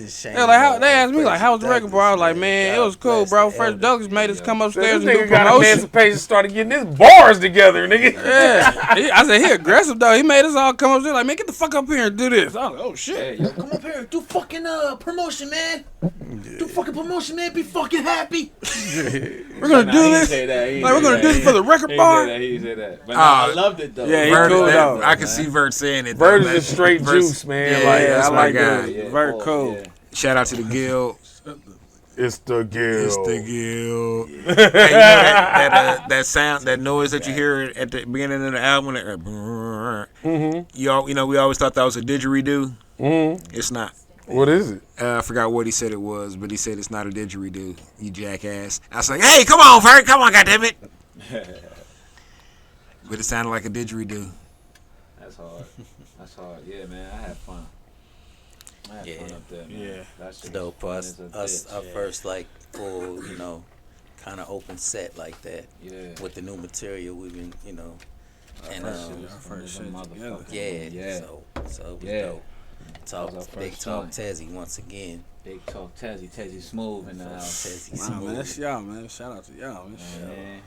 shame. Yeah, like how they asked me like, how was the record, bro? I was like, man, it was cool, bro. Frederick Douglass made us come This upstairs and do nigga got promotion. emancipation, started getting his bars together, nigga. Yeah, I said he aggressive though. He made us all come upstairs like, man, get the fuck up here and do this. I was like, oh shit. Hey, yo, come up here, do fucking promotion, man. Do fucking promotion, man. Be fucking happy. We're gonna do this. Like we're gonna do this for the record bar. He did that. But I loved it though. Yeah, he Vert, cool though. I can see Vert saying it. Vert though. is just straight Vert's- juice, man. Yeah, Like, that's I my like guy. that. Very cool. Yeah. Shout out to the Guild. It's the guild. It's the Guild. Hey, you know that sound, that noise that you hear at the beginning of the album. You know, we always thought that was a didgeridoo. It's not. What is it? I forgot what he said it was, but he said it's not a didgeridoo. You jackass. I was like, hey, come on, Vert, come on, goddammit. But it sounded like a didgeridoo. That's hard. That's hard. Yeah, man. I had fun. I had fun up there, man. Yeah. That shit was Dope for fun us, as a our bitch. first like full, kind of open set like that Yeah. with the new material we've been, and That shit was fun first as a shit motherfucker. yeah, Yeah. So it was Yeah. dope. That was our Big first talk, joint. Tezzy once again. Big talk, Tezzy Smooth in the house. Tezzy Nah, man, Smooth. that's y'all, man. Shout out to y'all, man. Man.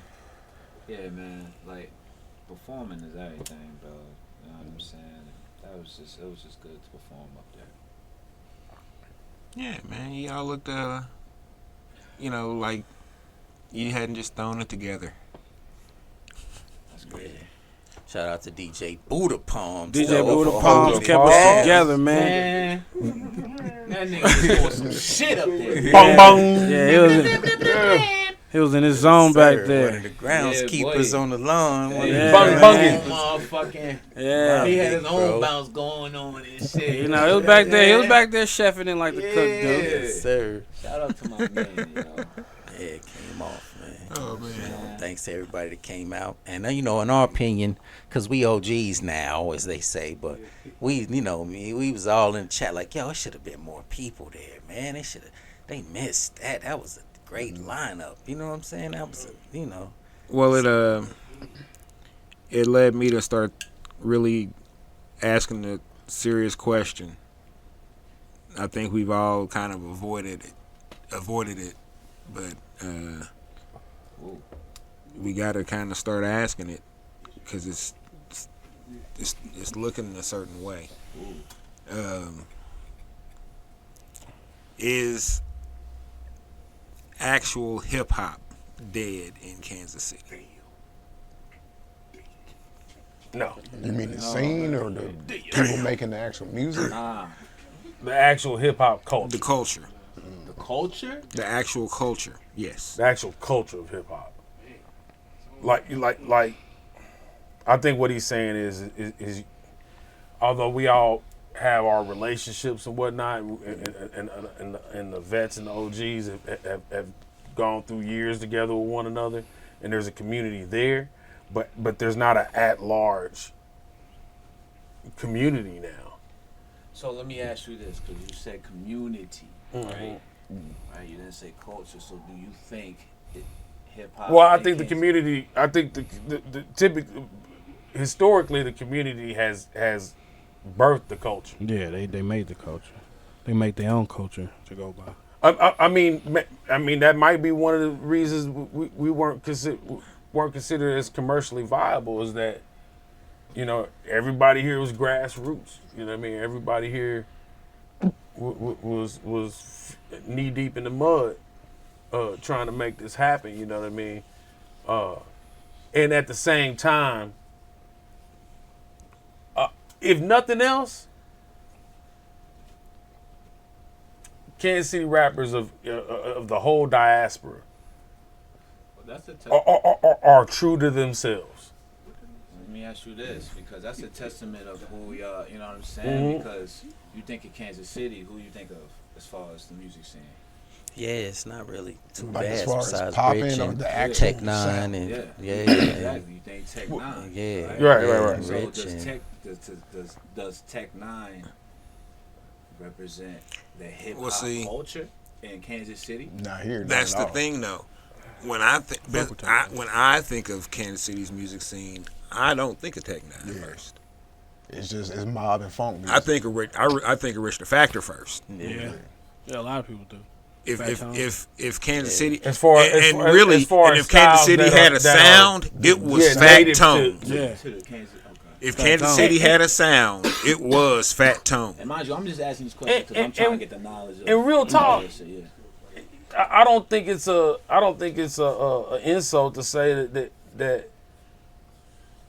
Yeah, man. Like performing is everything, bro. You know what I'm saying? It was just good to perform up there. Yeah, man. Y'all looked, like you hadn't just thrown it together. That's great. Shout out to DJ Buddha Palms. DJ though, Buddha for Palms holding kept it us down. together, man. That nigga was doing some shit up there. Bong bong. Yeah, he was in his zone back Sir, there. one of the groundskeepers boy. on the lawn. One of the Yeah. Bung bunging. Motherfucking. Yeah. He had his Bro. own bounce going on and shit. You know, he was back there. He was back there chefing in like the cook dude. Yes, sir. Shout out to my man, you know. Yeah, it came off, man. Oh man. Thanks to everybody that came out. And, in our opinion, because we OGs now, as they say, but we was all in the chat like, yo, it should have been more people there, man. They missed that. That was a great lineup. You know what I'm saying? That was, Well, it led me to start really asking a serious question. I think we've all kind of avoided it, but we got to kind of start asking it because it's looking a certain way. Is actual hip hop dead in Kansas City? No, You mean the scene or the people making the actual music? the actual hip hop culture, The culture, The culture? the actual culture. Yes. the actual culture of hip hop. Like, I think what he's saying is although we all have our relationships and whatnot, and the vets and the OGs have gone through years together with one another, and there's a community there, but there's not an at-large community now. So let me ask you this, because you said community, right? Right? You didn't say culture. So do you think hip hop? Well, I think the community. I think the typically, historically, the community has birthed the culture. Yeah, they made the culture. They made their own culture to go by. I mean, that might be one of the reasons we weren't considered as commercially viable. Is that, everybody here was grassroots. You know what I mean? Everybody here was knee deep in the mud, trying to make this happen. You know what I mean? And at the same time, if nothing else, Kansas City rappers of the whole diaspora That's a are true to themselves. Let me ask you this, because that's a testament of who we are. You know what I'm saying? Mhm. Because you think of Kansas City, who you think of as far as the music scene? Yeah, it's not really too Like bad as far as besides popping Rich or and the actual Tech Nine sound. and Yeah. yeah. Exactly. You think Tech Nine? Yeah. Right. So Rich does and- does Tech Nine represent the hip Well, hop see- culture in Kansas City? Not here. not That's at the all. thing, though. When I think of Kansas City's music scene, I don't think of Tech Nine first. It's mob and funk music. I think of Rich the Factor first. Yeah, a lot of people do. If Kansas City As far and as Kansas styles City that had are- a that are- sound, it was Yeah, Fat native Tone. to- Yeah. To the Kansas. Okay. If Fat Kansas Tone. City had a sound, it was Fat Tone. And mind you, I'm just asking these questions because I'm And- trying to and- get the knowledge of. and real talk. Yeah. I don't think it's a insult to say that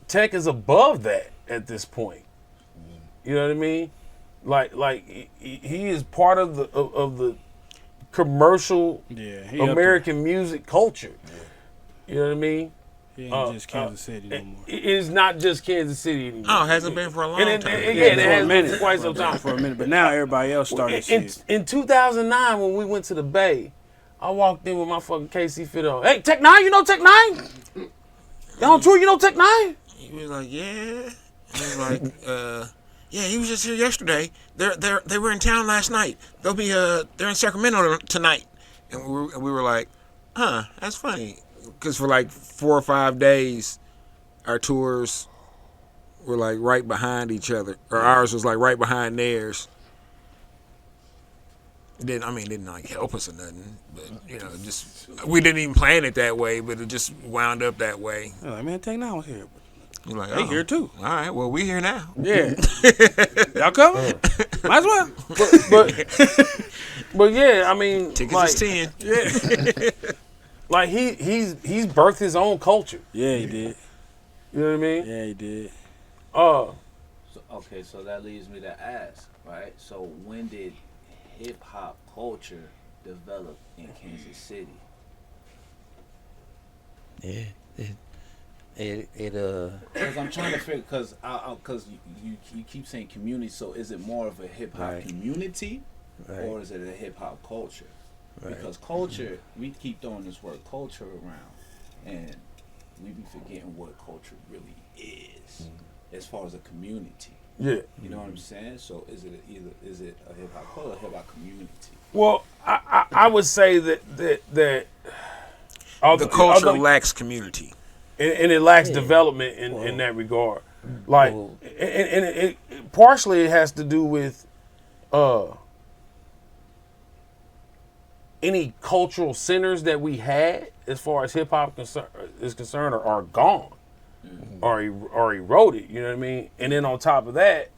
Tech is above that at this point. You know what I mean? Like he is part of the commercial Yeah, American music culture. You know what I mean? He ain't just Kansas City no more. It is not just Kansas City anymore. Oh, it hasn't been for a long And time. it Yeah, has for a been minute. for quite some time. For a minute, but now everybody else started to see it. In 2009, when we went to the Bay, I walked in with my fucking KC fit on. Hey, Tech Nine, you know Tech Nine? Y'all true, you know Tech Nine? He was like, yeah. He was like, yeah, he was just here yesterday. They were in town last night. They'll be they're in Sacramento tonight. And we were like, huh, that's funny. Because for like 4 or 5 days, our tours were like right behind each other. Or ours was like right behind theirs. It didn't like help us or nothing. But, just we didn't even plan it that way, but it just wound up that way. They're like, man, Tech Nine was here. You're like, They here too. All right, well, we here now. Yeah. Y'all coming? Might as well. But yeah, I mean, Tickets is 10. Yeah. like he's birthed his own culture. Yeah, he did. You know what I mean? Yeah, he did. So, okay, so that leads me to ask, right? So when did hip hop culture develop in Kansas City? Yeah. It Because I'm trying to figure, because you keep saying community, so is it more of a hip hop Right. community, Right. or is it a hip hop culture? Right. Because culture, we keep throwing this word culture around, and we be forgetting what culture really is, as far as a community. Yeah. You know what I'm saying? So is it is it a hip hop culture or a hip hop community? Well, I would say that The culture lacks community. and it lacks Yeah. development in that regard. Like, Well- and it partially it has to do with any cultural centers that we had as far as hip hop is concerned are gone, are eroded. You know what I mean? And then on top of that,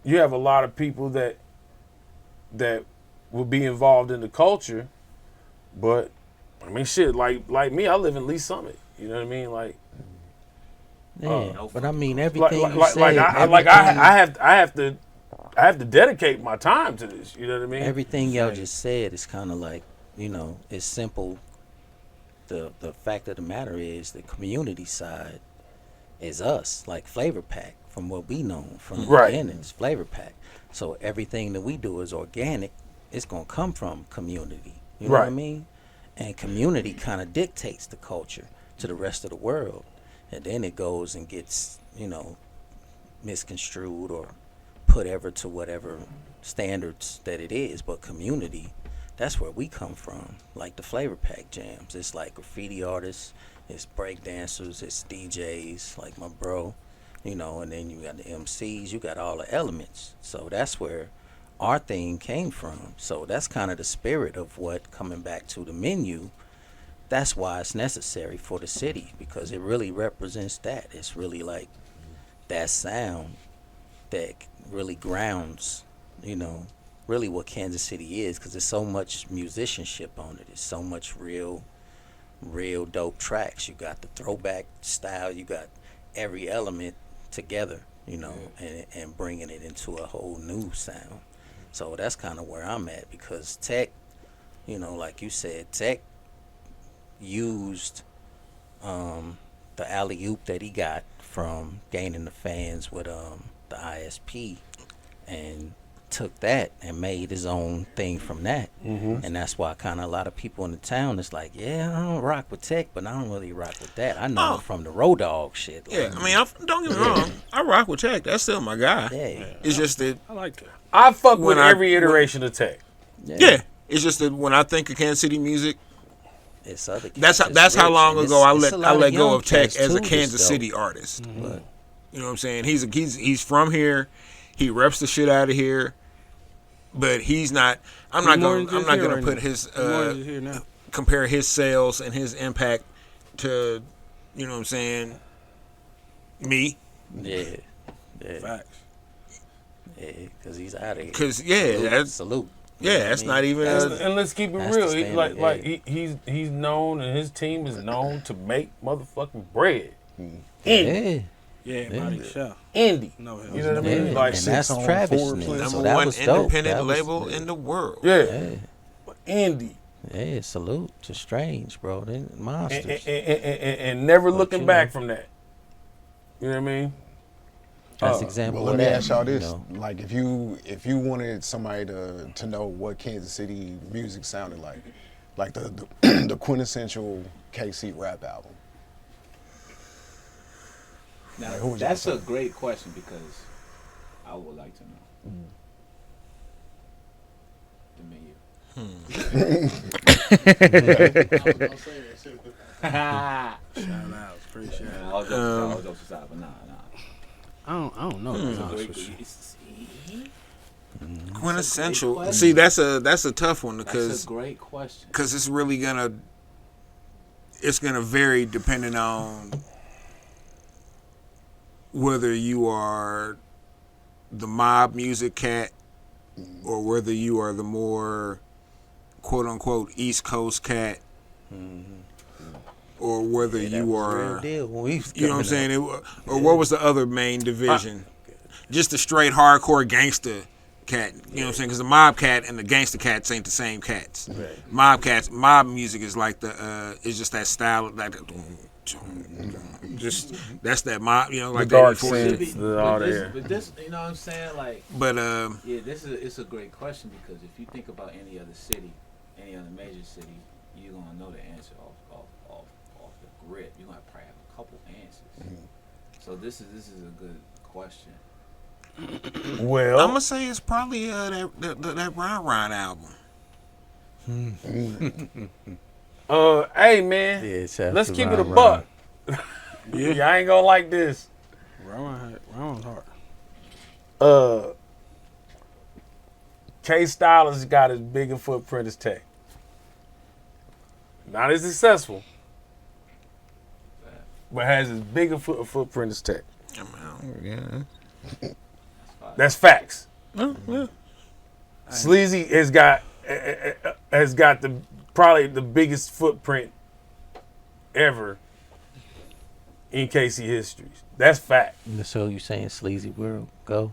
you have a lot of people that will be involved in the culture, but I mean, shit, like me, I live in Lee Summit. You know what I mean? Like, yeah. But I mean, everything you said. I have to dedicate my time to this. You know what I mean? Everything y'all just said is kind of like, it's simple. The fact of the matter is the community side is us, like Flavor Pack, from what we know from the Right. beginnings, Flavor Pack. So everything that we do is organic. It's gonna come from community. You know what I Right. mean? And community kind of dictates the culture to the rest of the world, and then it goes and gets misconstrued or put ever to whatever standards that it is. But community, that's where we come from. Like the Flavor Pack jams, it's like graffiti artists, it's break dancers, it's DJs, like my bro, and then you got the MCs, you got all the elements. So that's where our thing came from. So that's kind of the spirit of what, coming back to the menu, that's why it's necessary for the city, because it really represents that. It's really like that sound that really grounds, really what Kansas City is, because there's so much musicianship on it. There's so much real dope tracks. You got the throwback style, you got every element together, and bringing it into a whole new sound. So that's kind of where I'm at, because Tech, like you said, Tech used the alley-oop that he got from gaining the fans with the ISP, and took that and made his own thing from that. And that's why kind of a lot of people in the town is like, yeah, I don't rock with Tech, but I don't really rock with that. I know him from the Road Dogg shit. Yeah, I mean, don't get me wrong. I rock with Tech. That's still my guy. Yeah. It's just that, I like that. I fuck with When I- every iteration of Tech. yeah. It's just that when I think of Kansas City music, It's other that's cats. that's It's how rich, long and ago I it's a lot let go young of Tech cats as a too Kansas that's dope. City artist. But You know what I'm saying? He's from here. He reps the shit out of here. But he's not. I'm not gonna put his Here now. compare his sales and his impact to, you know what I'm saying, me. yeah, Facts. because he's out of here. Because that's Salute. that's not even. And let's keep it That's real. the He, standard, like yeah. he's known, and his team is known to make motherfucking bread. Indy, Yeah, body shell. Indy. No hell. You know what I Yeah, mean? Like, and that's on Travis. Forbes nigga, list. so number that one was dope. independent That was- label in the world. yeah, Yeah, Indy, yeah, salute to Strange, bro. They monsters. and never looking you back know. from that. You know what I mean? That's example Well, of let me that. ask y'all this: you know. like, if you wanted somebody to know what Kansas City music sounded like the the quintessential KC rap album. Now, Like, who was that's your a great question, because I would like to know. The menu. Shout out. Appreciate it. All jokes aside, but nah. I don't know. to be honest with you. Quintessential. question. See, that's a tough one That's because a great question. it's really gonna vary depending on whether you are the mob music cat or whether you are the more quote unquote East Coast cat. or whether Yeah, that you was are, real deal when we was you know what I'm coming saying, up. or what was the other main division? Just the straight hardcore gangster cat, you know what I'm saying? Because the mob cat and the gangster cats ain't the same cats. Right. Mob music is like it's just that style, like just that's that mob, you know, like The dark that. scene. But all this, there. but this, you know what I'm saying? Like, But yeah, it's a great question because if you think about any other city, any other major city, you're gonna know the answer off the grip. You're gonna probably have a couple answers. So this is a good question. Well, I'm gonna say it's probably that Ron album. hey man, Yeah, shout out let's to keep it a Ron buck. Yeah. Yeah, I ain't gonna like this. Round's hard. K Styles got as big a footprint as Tech. Not as successful, but has as big a footprint as Tech. Yeah. That's facts. Yeah. Sleazy has got probably the biggest footprint ever in KC history. That's fact. So you saying Sleazy World go?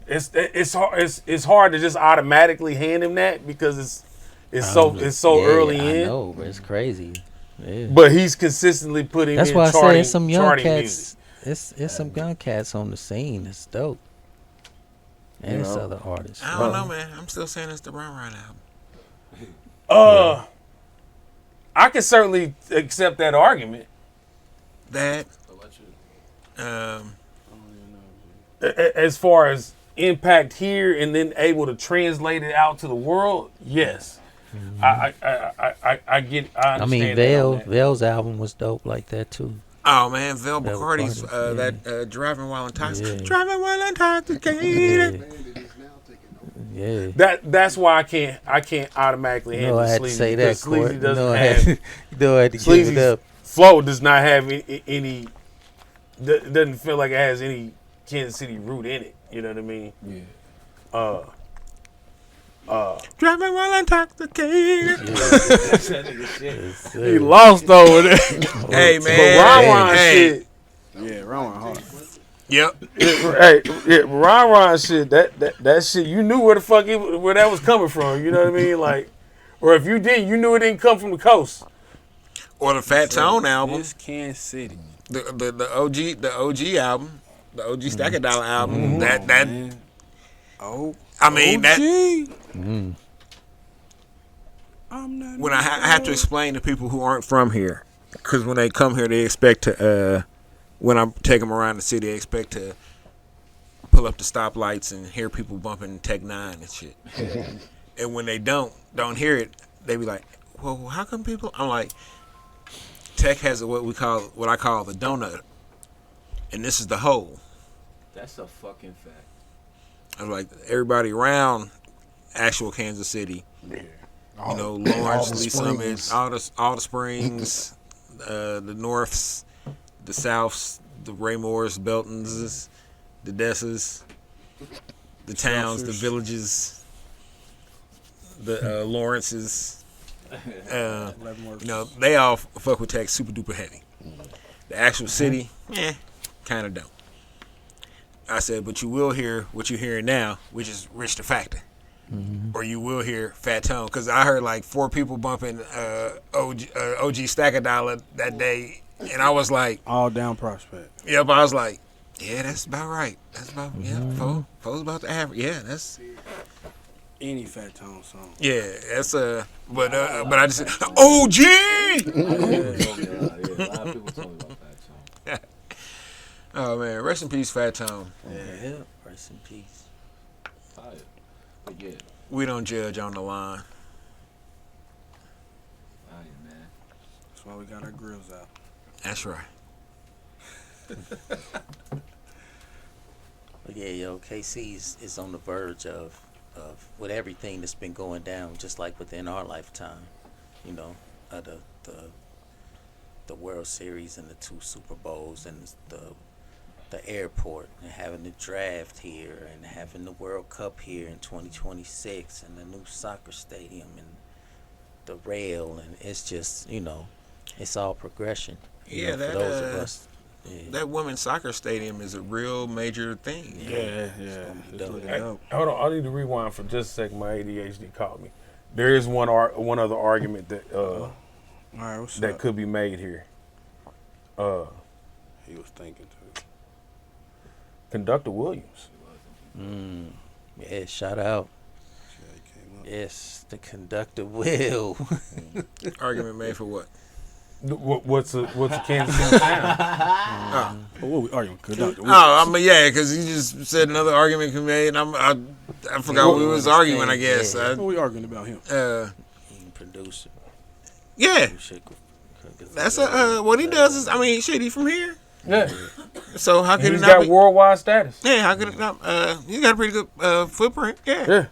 It's hard to just automatically hand him that because it's so early I in. know, but it's crazy. Yeah. But he's consistently putting That's in why I say charting, it's some young charting cats. music. It's some young cats on the scene. It's dope. And it's know. other artists. I don't know, man. I'm still saying it's the Ron album. I can certainly accept that argument. That What about you? As far as impact here and then able to translate it out to the world, yes. I get. I understand. I mean, Vale's album was dope like that too. oh man, Vel Vel Bacardi's Bacardi, that driving while intoxicated. Yeah. Driving while intoxicated. Yeah. That's why I can't automatically You handle know I had to Sleazy say because that, Court. Sleazy You doesn't know I have had to give it Sleazy's up. flow does not have any doesn't feel like it has any Kansas City root in it. You know what I mean? Yeah. Driving while intoxicated. That's that nigga shit. He lost over there. Hey But man. Ron hey. shit. Yeah, Round hard. Yep. Ron shit. That shit. You knew where the fuck where that was coming from. You know what I mean? Like, or if you didn't, you knew it didn't come from the coast. Or the Fat Tone album. This Kansas City. The OG album. The OG Stack of Dollar album. That Man. Oh. I mean that I'm not. when I have to explain to people who aren't from here, because when they come here, they expect to, when I take them around the city, they expect to pull up the stoplights and hear people bumping Tech 9 and shit. And when they don't hear it, they be like, well, how come people? I'm like, Tech has what I call the donut, and this is the hole. That's a fucking fact. I was like, everybody around actual Kansas City, you know, Lawrence, Lee Summit, all the springs, the Norths, the Souths, the Raymores, Beltons, the Dessas, the towns, the villages, the Lawrences. You know, they all fuck with Tech super duper heavy. The actual city, kind of don't. I said, but you will hear what you're hearing now, which is Rich the Factor. Or you will hear Fat Tone. Because I heard like 4 people bumping OG Stack of Dollar that day. And I was like, All down Prospect. yep, I was like, yeah, that's about right. That's about, four's about the average. Yeah, that's, Any Fat Tone song. yeah, that's, but I just said, OG! Yeah, a lot of people told me about Fat Tone. Oh, man, rest in peace, Fat Tone. Yeah. Rest in peace. Fire. But yeah, We don't judge on the line. fire, man. That's why we got our grills out. That's right. But yeah, yo, KC is on the verge of with everything that's been going down, just like within our lifetime, you know, the World Series and the 2 Super Bowls and the airport and having the draft here and having the World Cup here in 2026 and the new soccer stadium and the rail, and it's just, you know, it's all progression. You Yeah, know, that for those of us. Yeah. that women's soccer stadium is a real major thing. Yeah. It's dope. looking Hey, dope. hold on, I need to rewind for just a second. My ADHD caught me. There is one other argument that All right, what's that up? could be made here. He was thinking too. Conductor Williams. Yeah, shout out. Yeah, he came up. Yes, the conductor will. Argument made for what? What's a Kansas City town? Oh, what we arguing? Conductor. Oh, I mean, yeah, because you just said another argument can be made. I forgot what we was arguing. I guess. Yeah. What we arguing about him? Producer. Yeah, Shit. that's what he does is. I mean, shit, he from here. Yeah, So how could it he's not got be? worldwide status. Yeah, how could it not? He's got a pretty good footprint. Yeah. Yeah.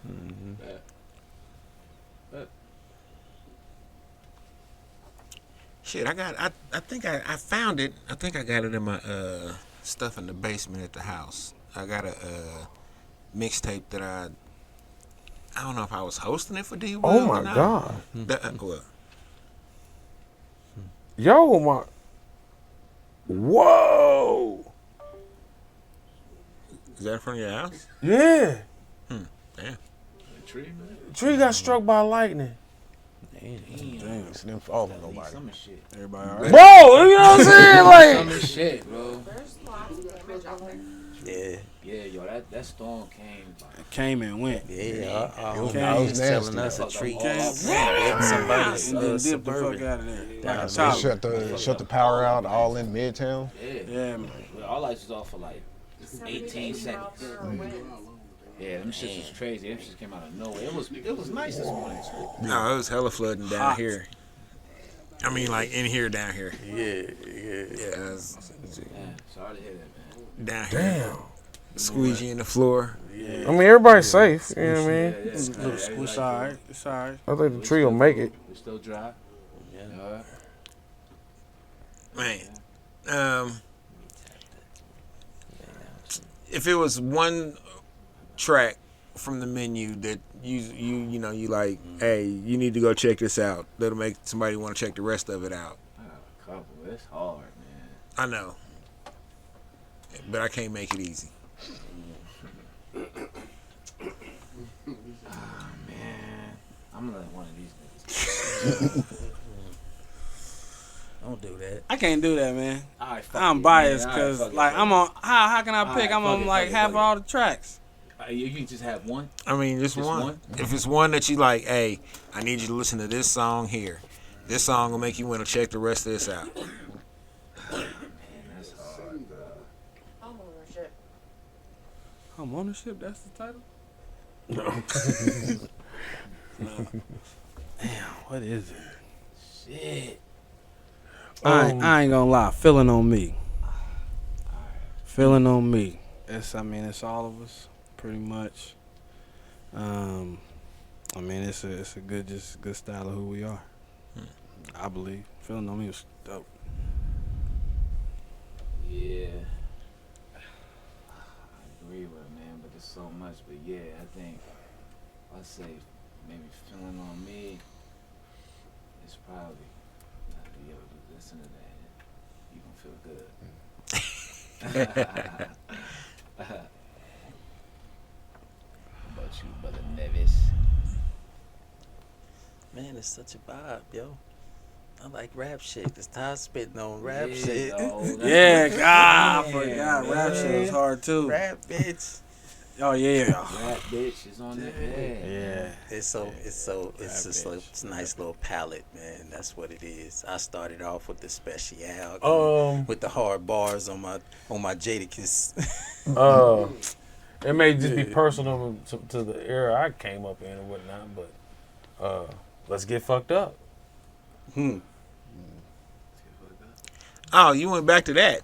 Shit, I think I found it. I think I got it in my stuff in the basement at the house. I got a mixtape that I don't know if I was hosting it for D. Oh or my not. God. What? Yo, my. Whoa. Is that in front of your house? Yeah. Damn. The tree, man. Tree got struck by lightning. Damn. It's them falling nobody. Some shit. Everybody all right? Bro, you know what I'm saying? Like, Some shit, bro. There's lots of damage out there. Yeah. Yeah, yo, that storm came. Like, Came and went. Yeah, I was was telling nasty. us a tree Came. hit somebody's And then dip the fuck suburban. out of there. Down Like a there. top. Shut the power out all in Midtown. yeah. Yeah, man. Our lights was off for like 18 seconds. Mm. Yeah, them shits was crazy. Them shits came out of nowhere. It was nice this morning. No, it was hella flooding down Hot. here. I mean, like in here, down here. Yeah. Yeah, it was Man, sorry to hear that, man. down here. damn. Squeegee in the floor. I mean, everybody's safe. You know what I mean? Yeah, yeah. It's all right. It's all right. I think the tree will make it. We're still dry. Yeah. All right. Man, if it was one track from the menu that you know you like, hey, you need to go check this out. That'll make somebody want to check the rest of it out. I got a couple. It's hard, man. I know, but I can't make it easy. Man, I'm gonna let one of these niggas. Don't do that. I can't do that, man. All right, fuck I'm it, biased man. All right, because, fuck it, like, fuck I'm it. on. How can I pick? Alright, I'm fuck on it, like fuck it, half fuck it. all the tracks. You can just have one. I mean, just one. one? If it's one that you like, hey, I need you to listen to this song here. This song will make you want to check the rest of this out. Man, that's hard, bro. Homeownership. Home ownership. That's the title. Damn. What is it? Shit. I ain't gonna lie. Feeling on me. Feeling on me. It's all of us, pretty much. I mean, it's a good style of who we are. I believe. Feeling on me was dope. Yeah. I agree with it, man, but there's so much. But yeah, I think I'd say maybe feeling on me is probably be able to listen to that. You gonna feel good. How about you, brother Nevis? Man, it's such a vibe, yo. I like rap shit. This time spitting on rap shit. Yo, that's Yeah, what- God, I Yeah, forgot. Rap shit was man. hard too. Rap, bitch. Oh yeah. Rap bitch is on the head. Yeah. It's just like, it's a nice little palette, man. That's what it is. I started off with the special, with the hard bars on my J-Ritoc. It may just be personal to the era I came up in and whatnot, but let's get fucked up. Oh, you went back to that.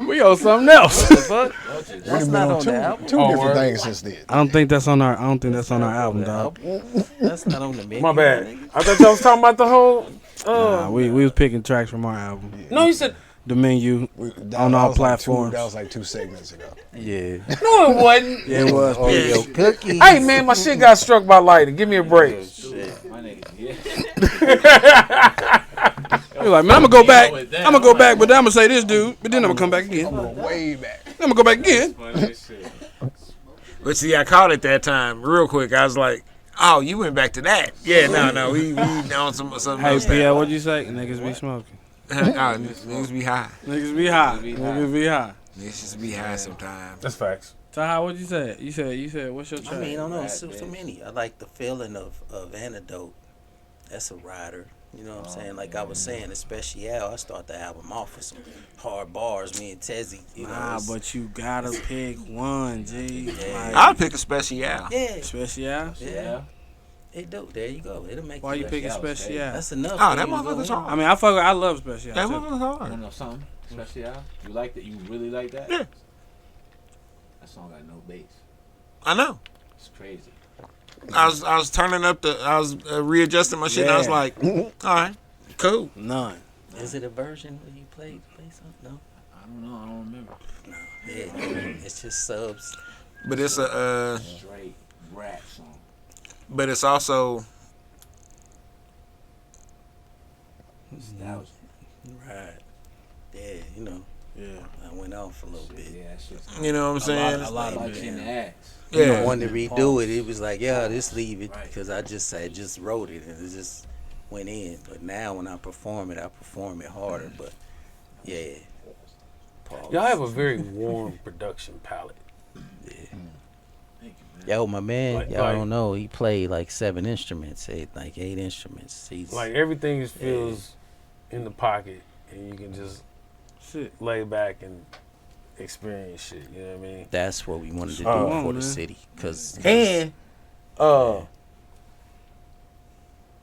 We owe something else. That's not on the album. Two Oh, different word. things since then. I don't think that's on our album, dog. That's not on the menu. My bad. I thought y'all was talking about the whole. Nah, we was picking tracks from our album. No, you said The menu on all platforms. That was like 2 segments ago. Yeah. no, it wasn't. Yeah, it was. Oreo cookies. Hey man, my shit got struck by lightning. Give me a break. Shit. My nigga You're like, man, I'm gonna go back. I'm gonna go back, but then I'm gonna say this, dude. But then I'm gonna come back again. I'm going way back. gonna go back again. But see, I caught it that time real quick. I was like, "Oh, you went back to that?" Yeah, no, we on some. Hey, else Pierre, what'd you say? Niggas be smoking. Niggas be high. Niggas be high. Niggas be high. Niggas just be high sometimes. That's facts. Taha, what'd you say? You said, what's your track? I mean, I don't know, so many. I like the feeling of Antidote. That's a rider. You know what I'm saying? Like I was saying, especially I start the album off with some hard bars. Me and Tezzy, you know. Nah, but you gotta pick one, G. Yeah. I'll pick a special. Yeah. Special? Yeah. It do. There you go. It'll make. Why you picking special? That's enough. Oh, that motherfucker's hard. I mean, I love special. That Too. motherfucker's I hard. don't know something. Special? You like that? You really like that? Yeah. That song got no bass. I know. It's crazy. I was turning up I was readjusting my shit. And I was like, all right, cool. None. Is it a version where you play something? No. I don't know. I don't remember. No. Yeah. It's just subs. But it's a Straight rap song. but it's also Nostalgia. Right. Yeah. You know. Yeah. I went off a little bit. Yeah, that shit's you know what I'm saying. A lot of like it. in the ass. You know, Yeah. wanted to redo it. It was like, yeah, just leave it Right. because I just wrote it and it just went in. But now when I perform it harder. But yeah, pause. Y'all have a very warm production palette. Yeah. Thank you, man. Yo, my man, Like- y'all like- don't know. He played like 7 instruments, like 8 instruments. He's Like everything just feels in the pocket, and you can just Shit. lay back and experience shit. You know what I mean? that's what we wanted to do Oh, for man. the city. Cause And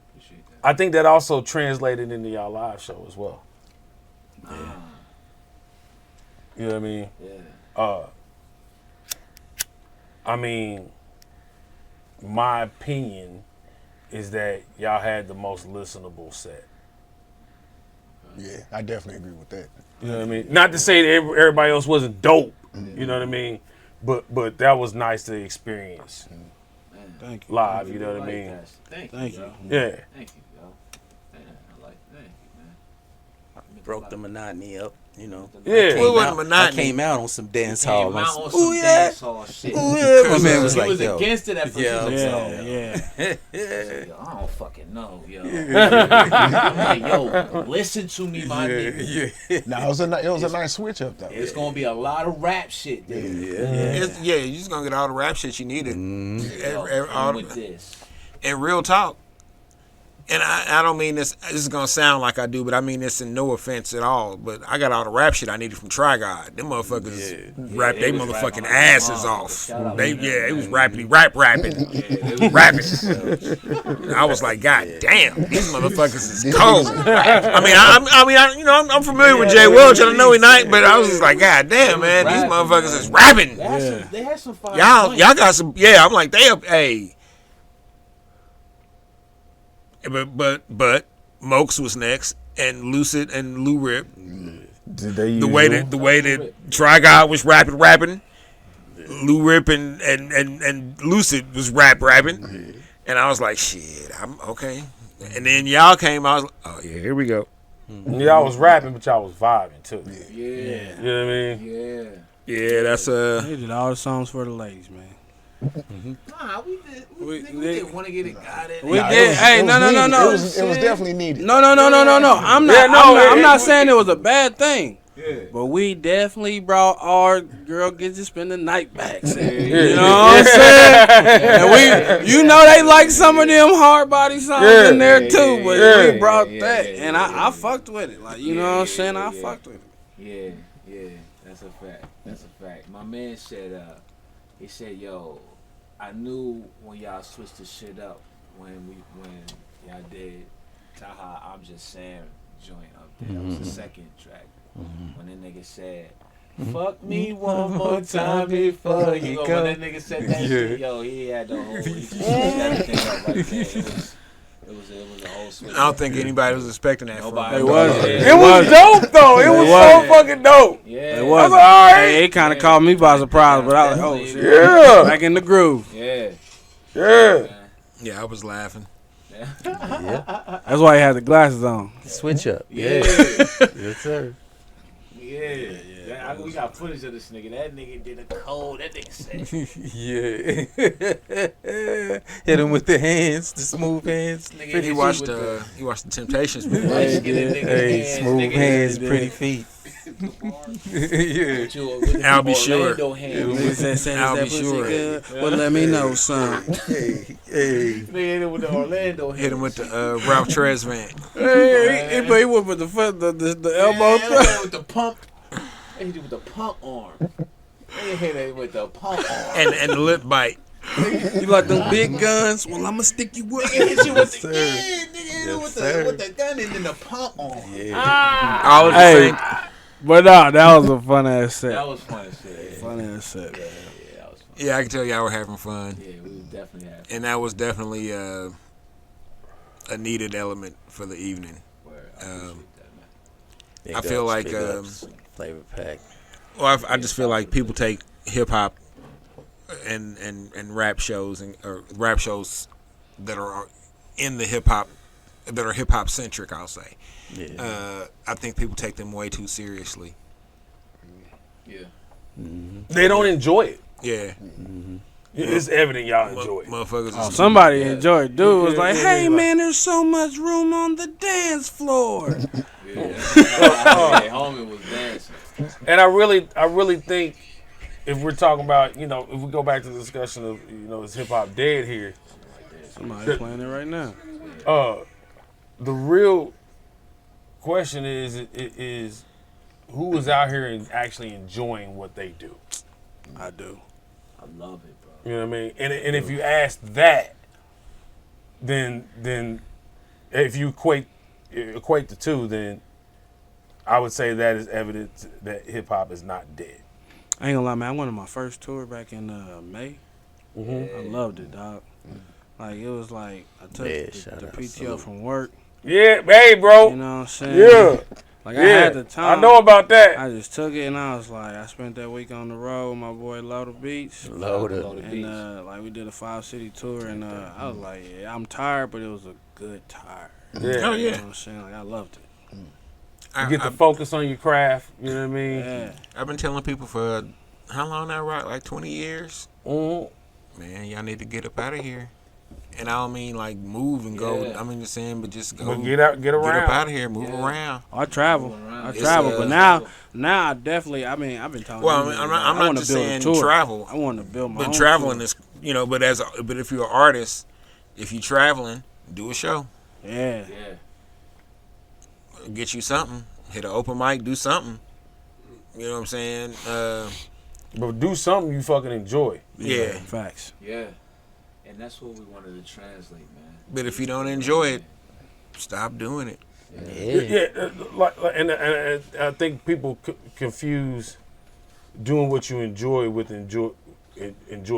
Appreciate that. I think that also translated into y'all live show as well. Ah, You know what I mean? yeah. I mean, my opinion is that y'all had the most listenable set. Yeah, I definitely agree with that. You know what I mean? Not to say that everybody else wasn't dope. You know what I mean? But that was nice to experience Man. Thank you. live. You know I what I like mean? that. Thank Thank you. you. Yo. Yeah. Thank you, yo. Man, I like. Thank you, man. broke the monotony up. You know. Yeah. I came Well, it wasn't out- monotony. I came out on some dance Came hall. out on Ooh, some yeah. dance hall shit. Ooh, yeah. My man was He like, was yo. against it at first. Yeah, He was like, Yeah, yo. yeah. Yo, I don't fucking know, yo. I'm like, yo, listen to me, my nigga. Nah, it was a nice switch up though. It's gonna be a lot of rap shit, dude. Yeah, you just gonna get all the rap shit you needed. Yo, all with this. And real talk. And I don't mean this. This is gonna sound like I do, but I mean this in no offense at all. But I got all the rap shit I needed from Try God. Them motherfuckers rap they they was motherfucking rapping like asses a off. motherfucker. Shout out They to it was rapping. They was Rapping. I was like, God damn, these motherfuckers is cold. I'm familiar with Jay Welch, and I know he not, but I was just like, God damn, man, these motherfuckers is rapping. They had some fire. Y'all got some. Yeah, I'm like, they up. Hey. But Mokes was next, and Lucid and Lou Rip. Did they use The way that Try God was rapping, Lou Rip and Lucid was rapping, and I was like, shit, I'm okay. And then y'all came, I was like, oh yeah, here we go. y'all was rapping, but y'all was vibing too. Yeah. You know what I mean? Yeah. Yeah, that's They did all the songs for the ladies, man. Nah, we did. We We- did want to get it got it. We Nah, did. Hey, it was no. needed. It was definitely needed. No. I'm not. Yeah, no, I'm not it- saying it was a bad thing. Yeah. But we definitely brought our girl gets to spend the night back. You know what I'm saying? And we, they like some of them hard body songs in there too. But we brought that, and I fucked with it. Like you know what I'm saying? I fucked with it. Yeah, that's a fact. That's a fact. My man said, he said, yo, I knew when y'all switched the shit up when y'all did Taha, I'm just saying joint up there. That was the second track. When that nigga said, fuck me one more time before you go. When that nigga said that shit, yo, he had the whole, he just everything up right there. It was a whole switch. I don't think anybody was expecting that. Nobody. From It was. It was dope though. It was so fucking dope. Yeah. It was. like, all right. Hey, it kind of caught me by surprise, but I was like, oh shit, Yeah. back in the groove. Yeah. Yeah. Yeah, I was laughing. Yeah. That's why he had the glasses on. Switch up. Yeah. Yes, sir. Yeah. We got footage of this nigga. That nigga did a cold. That nigga said. Yeah. Hit him with the hands, the smooth hands. Nigga, He watched the Temptations movie. Hey, smooth hands, pretty feet. Yeah. I'll be sure. Nigga said, I'll that be pussy sure. good? Well, let me know, son. Hey. Nigga hit him with the Orlando. Hit him with the Ralph Tresvant. Hey, he went with the foot, the elbow. Yeah, with the pump. He hit you with the pump arm. Nigga hit him with the pump arm. And the lip bite. You like them big guns? Well, I'ma stick you with Nigga hit you with the sir. with the gun and then the pump arm. All of the Hey, same. but nah, that was a fun ass set. That was fun as shit. Fun ass set. Yeah, that was fun. Yeah, I can tell y'all were having fun. Yeah, we was definitely having And that was definitely a needed element for the evening. fun. I appreciate that, man. I feel like, Big ups, Flavor Pack. Well, I just feel like people take hip hop and rap shows or rap shows that are in the hip hop that are hip hop centric. I'll say. Yeah. I think people take them way too seriously. Yeah. They don't enjoy it. Yeah, It's evident y'all enjoy it. motherfuckers. Oh, somebody enjoyed. Dude was Yeah, like, yeah, "Hey yeah. man, there's so much room on the dance floor." Yeah. Yeah, homie was dancing. And I really think if we're talking about, if we go back to the discussion of, is hip hop dead here? Somebody playing it right now. The real question is who is out here and actually enjoying what they do? I do. I love it, bro. You know what I mean? And if you ask that, then if you equate the two, then I would say that is evidence that hip hop is not dead. I ain't gonna lie, man. I went on my first tour back in May. Mm-hmm. I loved it, dog. Like it was like I took shout the out, PTO salute. from work. Yeah, hey, bro. You know what I'm saying? Yeah, Like I had the time. I know about that. I just took it and I was like, I spent that week on the road with my boy Loda Beats. Loaded. And like we did a 5-city tour and I was like, yeah, I'm tired, but it was a good tired. Yeah, Oh You yeah. know what I'm saying? Like I loved it. you get to focus on your craft. You know what I mean? Yeah. I've been telling people for how long now, right? Like 20 years. Mhm. Man, y'all need to get up out of here. And I don't mean like move and go. Yeah. I mean just saying, but just go. But get around. Get up out of here. Move around. I travel. Moving around. I It's, travel, uh, but now I definitely. I mean, I've been talking. Well, to I'm you, not- I'm I not wanna just build a saying tour. travel. I want to build my But own traveling tour. is, but if you're an artist, if you're traveling, do a show. Yeah. Yeah. Get you something. Hit an open mic. Do something. You know what I'm saying? But do something you fucking enjoy. Yeah. Facts. Yeah. And that's what we wanted to translate, man. But if you don't enjoy it, stop doing it. Yeah. And I think people confuse doing what you enjoy with enjoy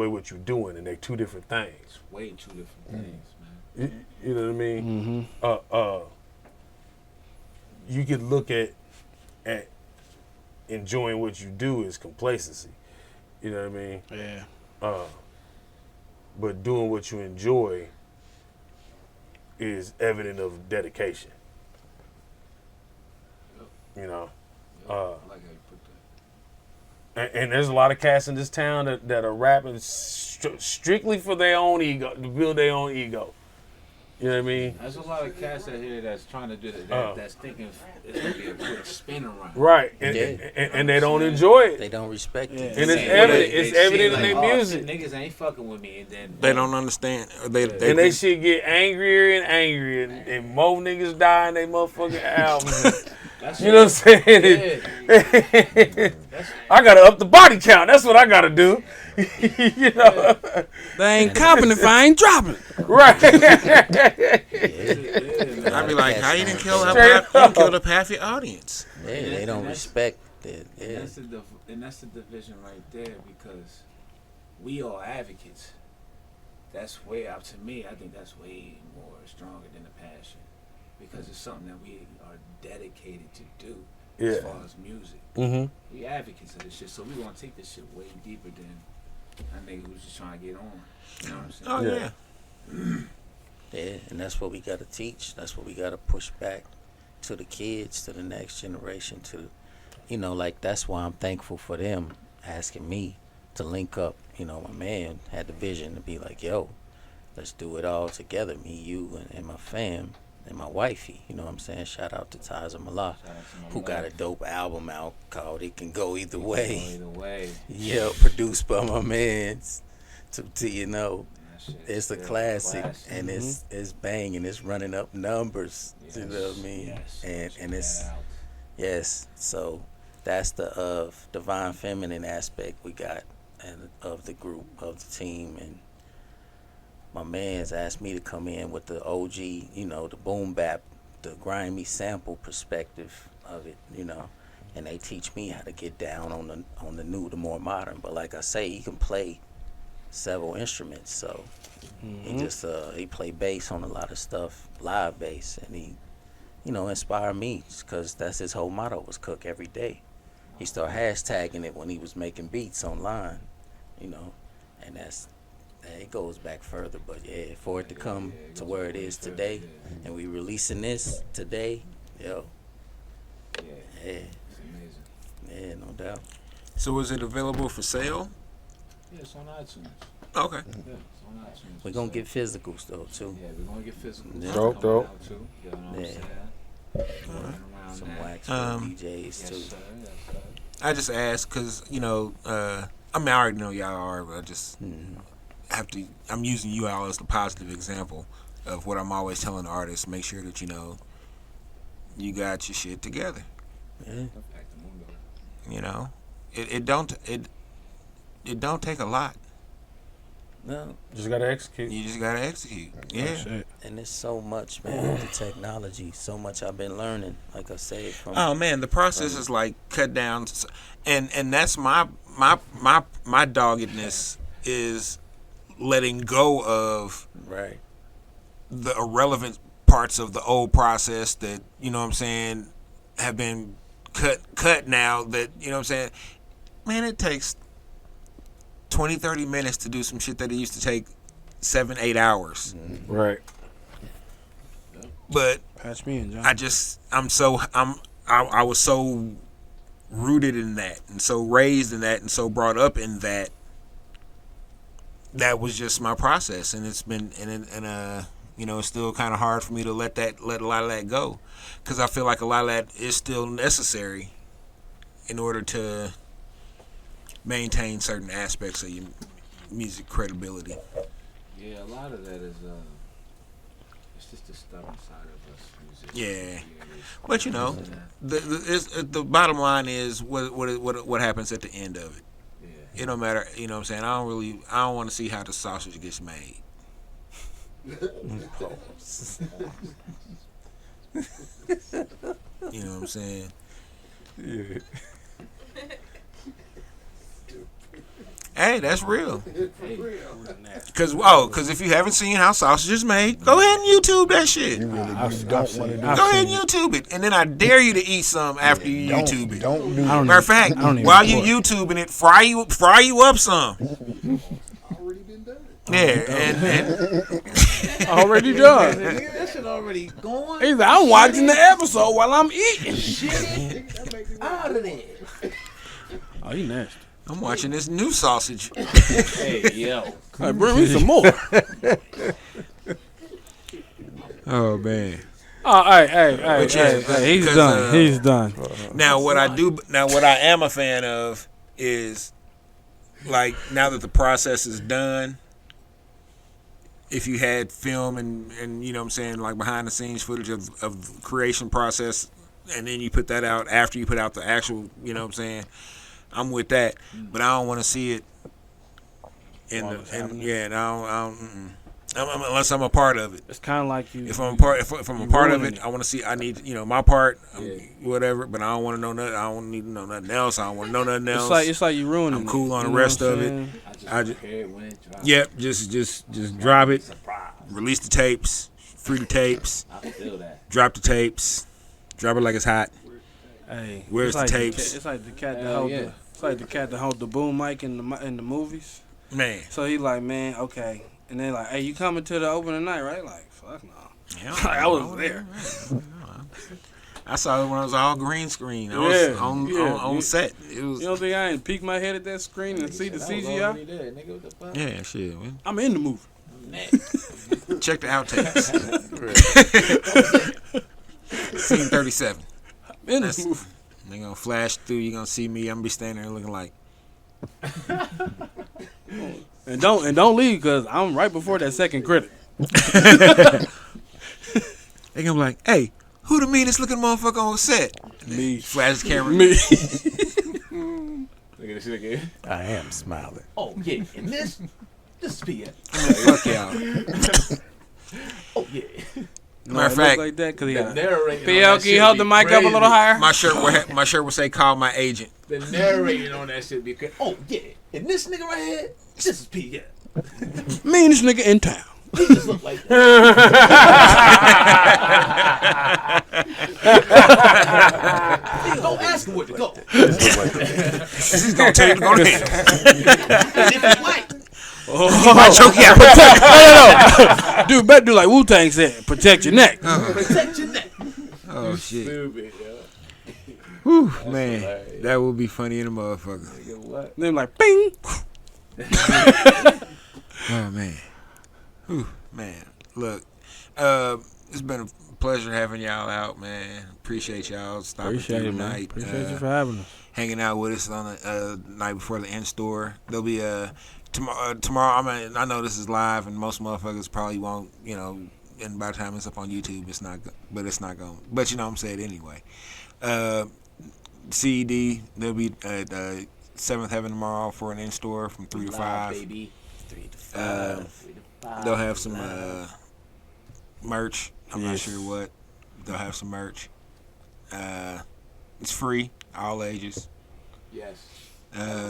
what you're doing, and they're two different things. It's way two different things, man. You know what I mean? You could look at enjoying what you do as complacency. You know what I mean? Yeah. But doing what you enjoy is evident of dedication. You know? I like how you put that. And there's a lot of cats in this town that are rapping strictly for their own ego, to build their own ego. You know what I mean? There's a lot of cats out here that's trying to do that. That's thinking it's gonna be put a spin around. Right. And they don't enjoy it. They don't respect it. And it's Saying evident. they It's see evident in like, their oh, music. shit, niggas ain't fucking with me, and then They don't understand. They And they shit get angrier and angrier, and more niggas die in they motherfucking albums. That's You know what I'm saying? Yeah. I gotta up the body count. That's what I gotta do. You know, They ain't copping if I ain't dropping. right? I'd be like, how you didn't kill Straight up? You done killed up half your audience. Yeah, they don't respect it. And Yeah. that's the division right there, because we are advocates. That's way out to me. I think that's way more stronger than the passion, because it's something that we are dedicated to do as Yeah. far as music. Mm-hmm. We advocates of this shit, so we gonna take this shit way deeper than that nigga who's just trying to get on. You know what I'm saying? Oh Yeah. yeah. Yeah, and that's what we got to teach. That's what we got to push back to the kids, to the next generation, to, like that's why I'm thankful for them asking me to link up. My man had the vision to be like, yo, let's do it all together, me, you, and my fam, and my wifey. You know what I'm saying? Shout out to Taza Malak, who got a dope album out called It Can Go Either Way. Either way. Yeah, produced by my mans. It's a classic, and it's banging. It's running up numbers. Yes. You know what I mean? Yes. And it's So that's the divine feminine aspect we got, and of the group, of the team, and my man's asked me to come in with the OG, the boom bap, the grimy sample perspective of it, and they teach me how to get down on the new, the more modern. But like I say, he can play several instruments, so he just he play bass on a lot of stuff, live bass, and he inspired me because that's his whole motto was cook every day. He started hashtagging it when he was making beats online, and it goes back further. But yeah, for it to come to where it is today, and we releasing this today, Yeah. It's amazing. Yeah, no doubt. So is it available for sale? Yeah, it's on iTunes. Okay. Yeah, it's on iTunes. We're gonna get physicals though too. Yeah, we're gonna get physical. Yeah. Dope, dope. Out too, you know what I'm Yeah. saying? Around Some that. wax for DJs Yes, too. sir. Yes, sir. I just asked because I already know y'all are, but I just have to. I'm using you all as the positive example of what I'm always telling the artists. Make sure that you got your shit together. Yeah. It don't take a lot. No, Just gotta execute. You just gotta execute. Yeah. Shit. and there's so much, man, with the technology. So much I've been learning. Like I said, from Oh man, the process is like cut down, and that's my doggedness is letting go of right. the irrelevant parts of the old process that have been cut now. That man, it takes 20-30 minutes to do some shit that it used to take 7-8 hours. Right. But Patch me in, John. I was so rooted in that and so raised in that and so brought up in that was just my process, and it's been it's still kind of hard for me to let a lot of that go, because I feel like a lot of that is still necessary in order to maintain certain aspects of your music credibility. Yeah, a lot of that is it's just the stubborn side of us musicians. Yeah. But the bottom line is what happens at the end of it. Yeah. It don't matter, I don't want to see how the sausage gets made. You know what I'm saying? Yeah. Hey, that's real. Hey, Because if you haven't seen how sausage is made, go ahead and YouTube that shit. You really I've don't want to seen- do I've Go ahead seen and YouTube it, and then I dare you to eat some after you Don't- YouTube it. Don't do I don't Matter of even- fact, I don't even while you support. YouTubing it, fry you up some. Already been done. Yeah, and Already done. nigga, that shit already going. He's like, I'm watching the episode while I'm eating. Out of there. Oh, you nasty. I'm watching this new sausage. Hey, yo. Like, bring me some more. Oh man. Oh, hey, But yeah, he's because, done. He's done. Now what I am a fan of is, like, now that the process is done, if you had film and like behind the scenes footage of the creation process, and then you put that out after you put out the actual, I'm with that, but I don't want to see it unless I'm a part of it. It's kind of like you. If I'm a part of ruining it, I want to see. I need my part, whatever. But I don't want to know nothing. I don't need to know nothing else. I don't want to know nothing else. It's like you ruining I'm it, cool on you the know rest what I'm of it. saying? I just prepared when it dropped. Yep, just drop it. Release the tapes. Free the tapes. I feel that. Drop the tapes. Drop it like it's hot. Hey, Where's it's the like tapes? It's like the cat that Hell hold yeah. It's like the cat that hold the boom mic in the movies. Man. So he like, man, okay. And then like, hey, you coming to the open tonight, right? Like, fuck no. Yeah, I was there. I saw it when I was all green screen. I was on set. It was. You don't think I ain't peek my head at that screen and see the CGI? There, nigga, what the fuck? Yeah, shit. Man. I'm in the movie. Check the outtakes. Scene 37. I'm in the movie. They gonna flash through. You gonna see me. I'm gonna be standing there looking like. And don't leave because I'm right before that second credit. They gonna be like, hey, who the meanest looking motherfucker on set? Me. Flash the camera. Me. Look at this shit again. I am smiling. Oh yeah, and this is P. Fuck y'all. Oh yeah. Matter of fact, like that because he The got narrating. PL, can you hold the mic up a little higher? my shirt would say, "Call my agent." The narrating on that shit be crazy. Oh yeah, and this nigga right here, this is P. Meanest nigga in town. He just look like that. Nigga, don't ask him where to go. He's gonna tell you to go to hell. And if you like, He might choke you out. No. Dude, better do like Wu-Tang said. Protect your neck. protect your neck. Oh shit. Stupid, yo. Whew, man, that would be funny in a motherfucker. Nigga, what? Then like, bing. Oh man. Whew, man. Look, it's been a pleasure having y'all out, man. Appreciate y'all stopping Appreciate through it, man. tonight. Appreciate you for having us. Hanging out with us on the night before the end store. There'll be tomorrow. I mean, I know this is live, and most motherfuckers probably won't. You know, and by the time it's up on YouTube, it's not. But it's not going. But you know, I'm saying anyway. C.E.D. They'll be at Seventh Heaven tomorrow for an in store from 3 to 5. Baby. 3 to 5. 3 to 5. They'll have some merch. I'm not Yes. sure what. They'll have some merch. It's free, all ages. Yes.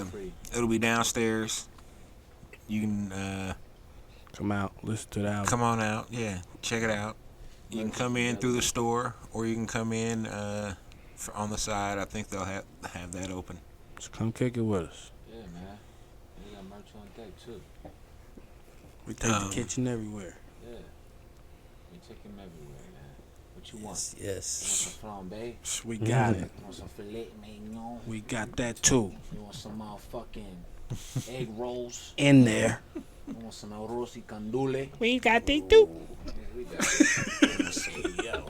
Free. It'll be downstairs. You can Come out, listen to the album. come on out. Yeah, check it out. You can come in through the store, or you can come in on the side. I think they'll have that open. Just come kick it with us. Yeah, man. They got merch on deck, too. We take the kitchen everywhere. Yeah. We take him everywhere, man. What you want? Yes, yes. You want some flambe? We got it. You want some filet mignon? We got that too. You want some motherfucking egg rolls? In there. You want some arroz y candule? We got that too. Yeah, we got it. Yo.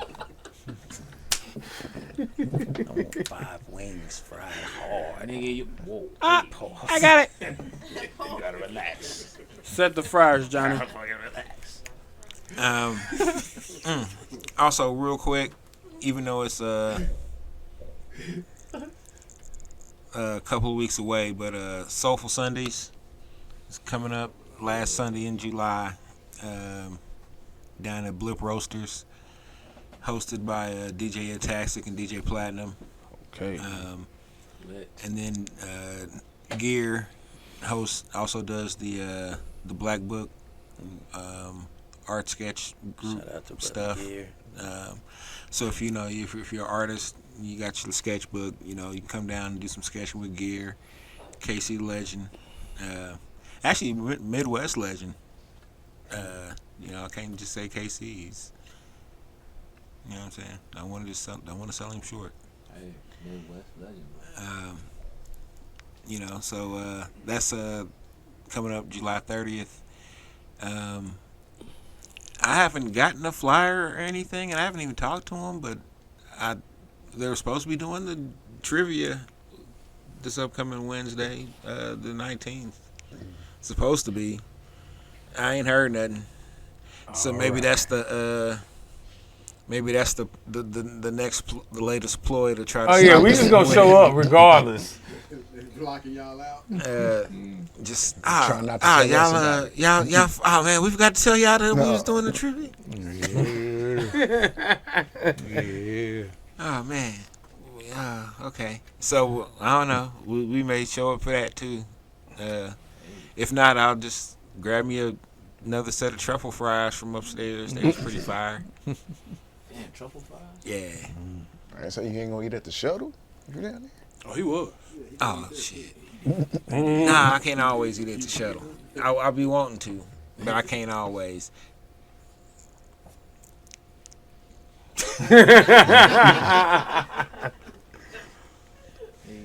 I want 5 wings fried hard. Nigga, you. Whoa. I got it. You gotta relax. Set the fryers, Johnny. Relax. Also, real quick, even though it's a couple of weeks away, but Soulful Sundays is coming up last Sunday in July, down at Blip Roasters, hosted by DJ Ataxic and DJ Platinum. Okay. Lit. And then Gear also does the Black Book art sketch group Shout out to Brother stuff. Gear. So if you're an artist, you got your sketchbook. You know, you can come down and do some sketching with Gear. KC Legend, actually Midwest Legend. You know, I can't just say KC's. You know what I'm saying? I want to sell him short. Hey, Midwest legend. You know, so that's coming up July 30th. I haven't gotten a flyer or anything, and I haven't even talked to them, but they were supposed to be doing the trivia this upcoming Wednesday, the 19th. Supposed to be. I ain't heard nothing. So maybe that's the the latest ploy to try to. Oh yeah, we just gonna show up regardless. They blocking y'all out. Just Try not to say y'all. Oh man, we forgot to tell y'all that we was doing the trivia. Yeah. Oh man. Okay. So I don't know. We may show up for that too. If not, I'll just grab me another set of truffle fries from upstairs. They was pretty fire. Damn, truffle fries? Yeah. Alright, so you ain't gonna eat at the shuttle? You down there? Oh, he was. Oh shit. Nah, I can't always eat at the shuttle. I'll be wanting to, but I can't always.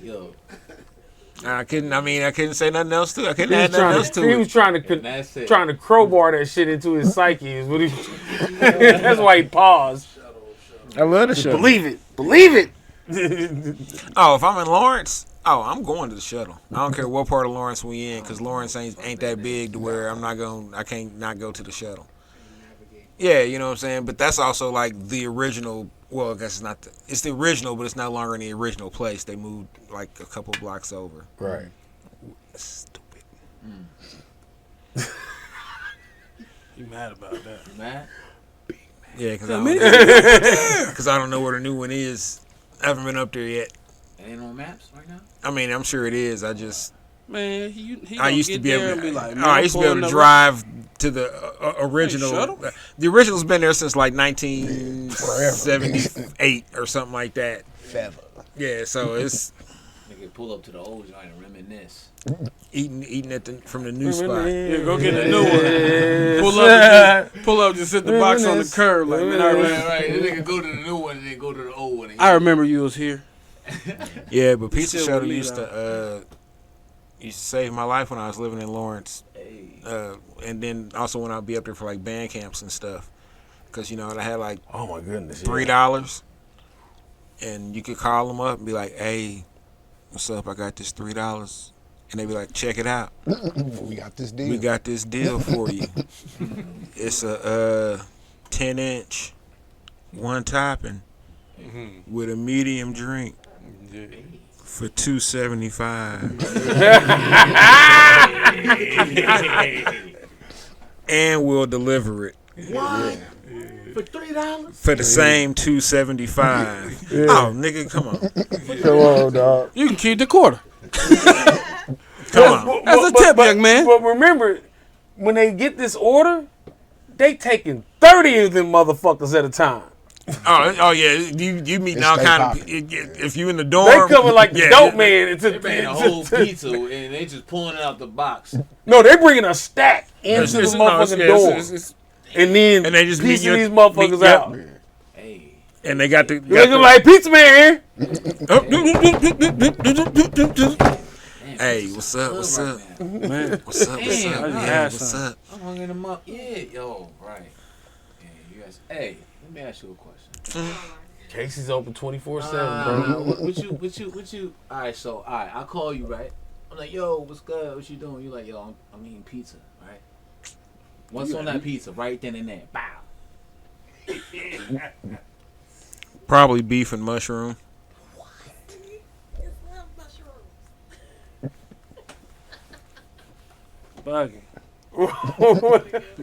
Yo, I couldn't say nothing else to it. I couldn't add nothing else to he it. was trying to that's it. trying to crowbar that shit into his psyche. Is what he. That's why he paused. I love the shuttle. Believe it. Believe it. Oh, if I'm in Lawrence, I'm going to the shuttle. I don't care what part of Lawrence we in, because Lawrence ain't that big to where I can't not go to the shuttle. Yeah, you know what I'm saying? But that's also like the original, well, I guess it's not, it's the original, but it's no longer in the original place. They moved like a couple blocks over. Right. Stupid. You mad about that? You mad? Yeah, because I don't know where the new one is. I haven't been up there yet. It ain't on maps right now? I mean, I'm sure it is. I just, Man, he I used to be able to, be like, I used to be able to drive to the original. shuttle? The original's been there since like 1978 or something like that. Feather. Yeah, so it's Nigga pull up to the old joint and reminisce. eating from the new spot. Yeah, go get a new one. Pull up, just sit the box on the curb. Like, man, Right. The nigga go to the new one and then go to the old one. I remember you was here. Yeah, but Pizza still Shuttle believe used to save my life when I was living in Lawrence. Hey. And then also when I'd be up there for like band camps and stuff, because I had like Oh my goodness. $3, and you could call them up and be like, "Hey, what's up? I got this $3," and they be like, "Check it out. We got this deal. We got this deal for you. It's a 10-inch, one topping with a medium drink for $2.75, and we'll deliver it." What? For $3? For the same $2.75. Oh, nigga, come on. Come on, dog. You can keep the quarter. Come on. That's a tip, young man. But remember, when they get this order, they taking 30 of them motherfuckers at a time. Oh yeah. You meeting all stay kind of. popping. If you in the dorm, They coming like the dope man. It's They bringing a whole pizza and they just pulling it out the box. No, they bringing a stack into the It's- motherfucking no, door, it's- and then and they just meet piecing you- these motherfuckers yep. out. Hey. and they got the. They looking like pizza man. Hey, what's up? What's up? Man, What's up? What's Damn, up? I just Hey, had what's some. up? I'm hungry them up. Yeah, yo, right. Yeah, you guys. Hey, let me ask you a question. Casey's open 24/7, Nah, bro. what you? All right, I'll call you, right? I'm like, yo, what's good? What you doing? You like, yo, I'm eating pizza, right? What's on that pizza? Right then and there, bow. Probably beef and mushroom. bugging.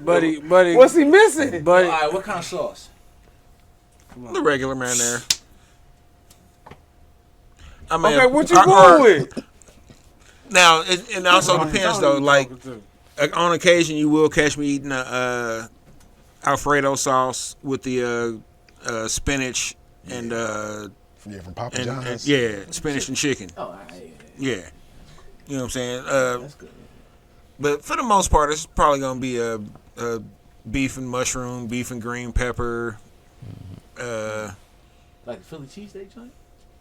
buddy. What's he missing? Buddy. All right, what kind of sauce? The regular marinara. I mean, Okay, what you going with? Now, it also depends though. Like on occasion, you will catch me eating Alfredo sauce with the spinach and Yeah, from Papa and John's. yeah, spinach and chicken. Oh, all right, Yeah, you know what I'm saying. that's good. But for the most part, it's probably gonna be a beef and mushroom, beef and green pepper. Like a Philly cheesesteak joint?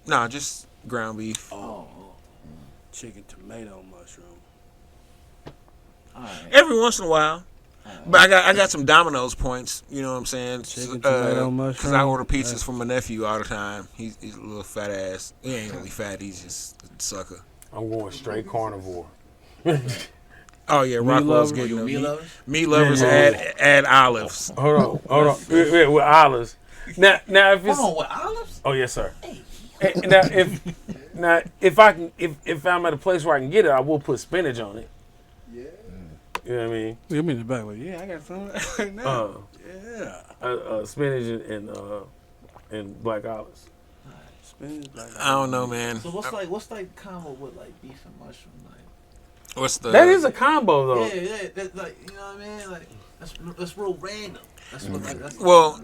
Nah, just ground beef. Oh, Chicken tomato mushroom. all right. Every once in a while. But I got some Domino's points, you know what I'm saying? Chicken, tomato, Because mushroom. I order pizzas from my nephew all the time. He's a little fat ass. He ain't really fat. He's just a sucker. I'm going straight carnivore. Oh yeah, Rockwell's lovers? getting them. Meat lovers? Meat lovers add olives. Hold on. Wait, with olives. Now if it's Hold on, with olives? oh yes sir. Now if I'm at a place where I can get it, I will put spinach on it. Yeah. You know what I mean? You mean the back? Like, yeah, I got some right now. Yeah. Spinach and black olives. Spinach, black I don't know, man. So what's like combo with like beef and mushroom? Like, What's the? That is a combo though. yeah, that's like, you know what I mean? Like, that's real random. That's what that's Well,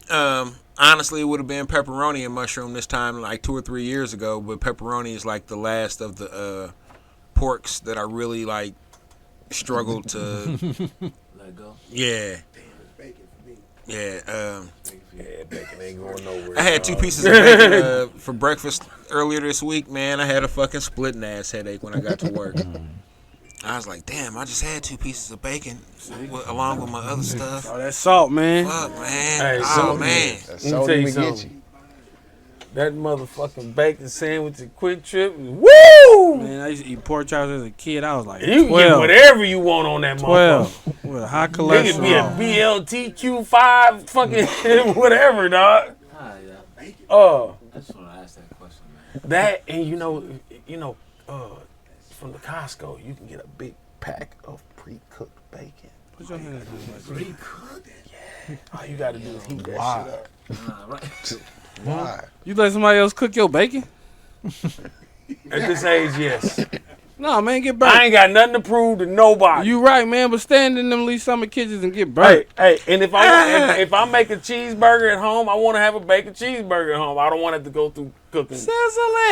I mean. honestly, it would have been pepperoni and mushroom this time, like 2 or 3 years ago. But pepperoni is like the last of the porks that I really like struggled to. Let go. Yeah, Bacon for me. yeah. Yeah, bacon ain't going nowhere. I had 2 pieces of bacon for breakfast earlier this week. Man, I had a fucking splitting ass headache when I got to work. I was like, damn, I just had 2 pieces of bacon along with my other stuff. Oh, that salt, man. Fuck, man. Hey, Oh, so- man. That's Let me so tell you even get something. you. That motherfucking bacon sandwich at Quick Trip, woo! Man, I used to eat pork chops as a kid. I was like You can 12. get whatever you want on that 12 motherfucker. with a high It could be a cholesterol. BLTQ5 fucking whatever, dog. Ah, yeah. Uh, I just want to ask that question, man. that and from the Costco, you can get a big pack of pre-cooked bacon. Put your hands on my All you gotta do is heat that Why? shit up. Right. Why? You let somebody else cook your bacon? At this age, yes. No, man, get I burnt. ain't got nothing to prove to nobody. You right, man, but stand in them Lee Summer kitchens and get burnt. Hey, and if I make a cheeseburger at home, I want to have a bacon cheeseburger at home. I don't want it to go through cooking Sizzle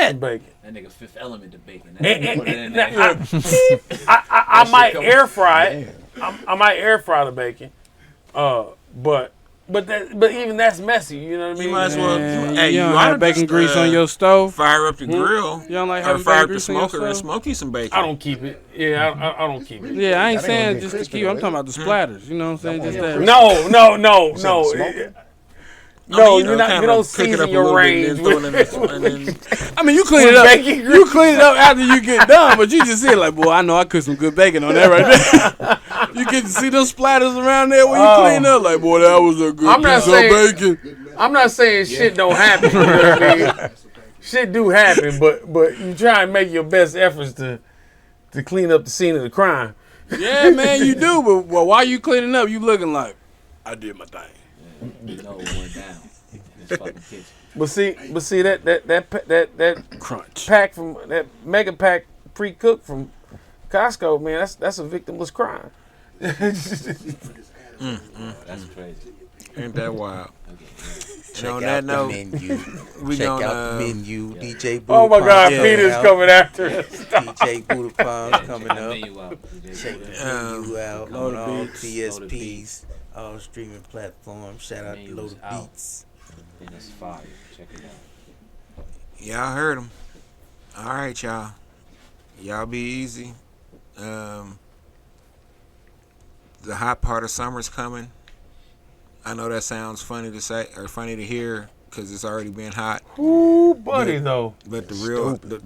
it. bacon. That nigga Fifth Element to bacon. And Put it in now, there. I might come- air fry it. I might air fry the bacon. But even that's messy. You know what I mean? You might as well. Man, Hey, you don't oughta have bacon just, grease on your stove? Fire up the grill. You don't like Or having fire bacon up the grease on your smoker and stove? smoke you some bacon. I don't keep it. Yeah, I don't keep it. Yeah, I ain't That ain't gonna saying get just to crispy, keep. I'm though, talking about the splatters. You know what I'm saying? Just that. No. smoke it? No, you know, you're not. kinda You don't cook it season up a your little bit range and then throw it in with. the- and then I mean, you clean With it up. bacon You clean it up after you get done, but you just see it like, boy, I know I cooked some good bacon on that right there. You get to see those splatters around there when you clean up, like, boy, that was a good I'm not piece of saying- bacon. I'm not saying shit don't happen. You know what I mean? Shit do happen, but you try and make your best efforts to clean up the scene of the crime. Yeah, man, you do. But well, while you cleaning up, you looking like, I did my thing. You know it went down in this fucking kitchen. But see that Crunch. pack from that mega pack pre-cooked from Costco, man, that's a victimless crime. That's crazy. ain't that wild? Check on out that the note, menu. we Check gonna, out the menu. DJ Buddha Oh my God, Palms Peter's out. coming after us. DJ Buddha Palms coming Check the up. menu out. Check the Um, menu out Load on of all Beats. PSPs, all streaming platforms. Shout out to Menu Load is of out. Beats. And it's fire. Check it out. Y'all heard him. All right, y'all. Y'all be easy. The hot part of summer's coming. I know that sounds funny to say or funny to hear because it's already been hot. Ooh, buddy, though. But the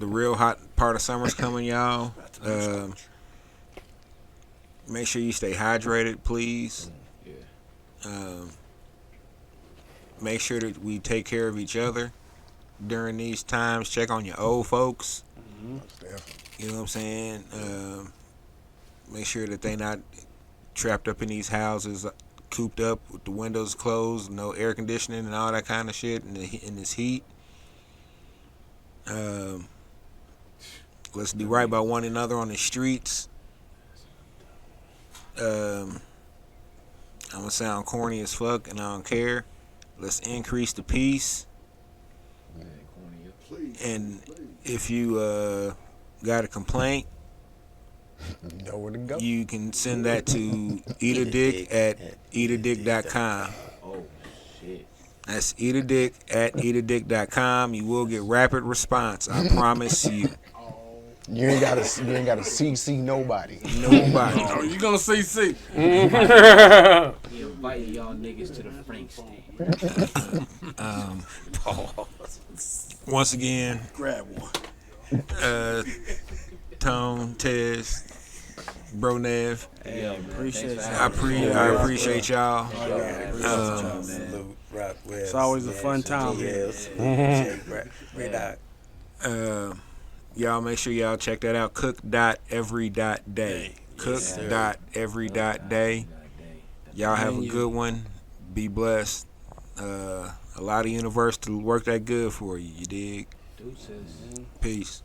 real hot part of summer's coming, y'all. Make sure you stay hydrated, please. Make sure that we take care of each other during these times. Check on your old folks. You know what I'm saying? Make sure that they not trapped up in these houses, cooped up with the windows closed, no air conditioning and all that kind of shit in this heat. Let's do right by one another on the streets. I'm gonna sound corny as fuck, and I don't care. Let's increase the peace. And if you got a complaint, Know where to go. you can send that to eatadick@eatadick.com. Oh, shit. That's eatadick@eatadick.com. You will get rapid response. I promise you. You ain't gotta CC nobody. Nobody. Oh, you gonna CC? He inviting y'all niggas to the Frank stand. Once again, Grab one. Tone, Tez, Bro Nev, Yeah, man. appreciate Thanks for you. having I appreciate y'all. Salute, Rockwell. It's always a fun time. Yes. J-Ritoc. Y'all make sure y'all check that out. Cook.every.day. Cook.every.day. Y'all have a good one. Be blessed. A lot of universe to work that good for you. You dig? Deuces. Peace.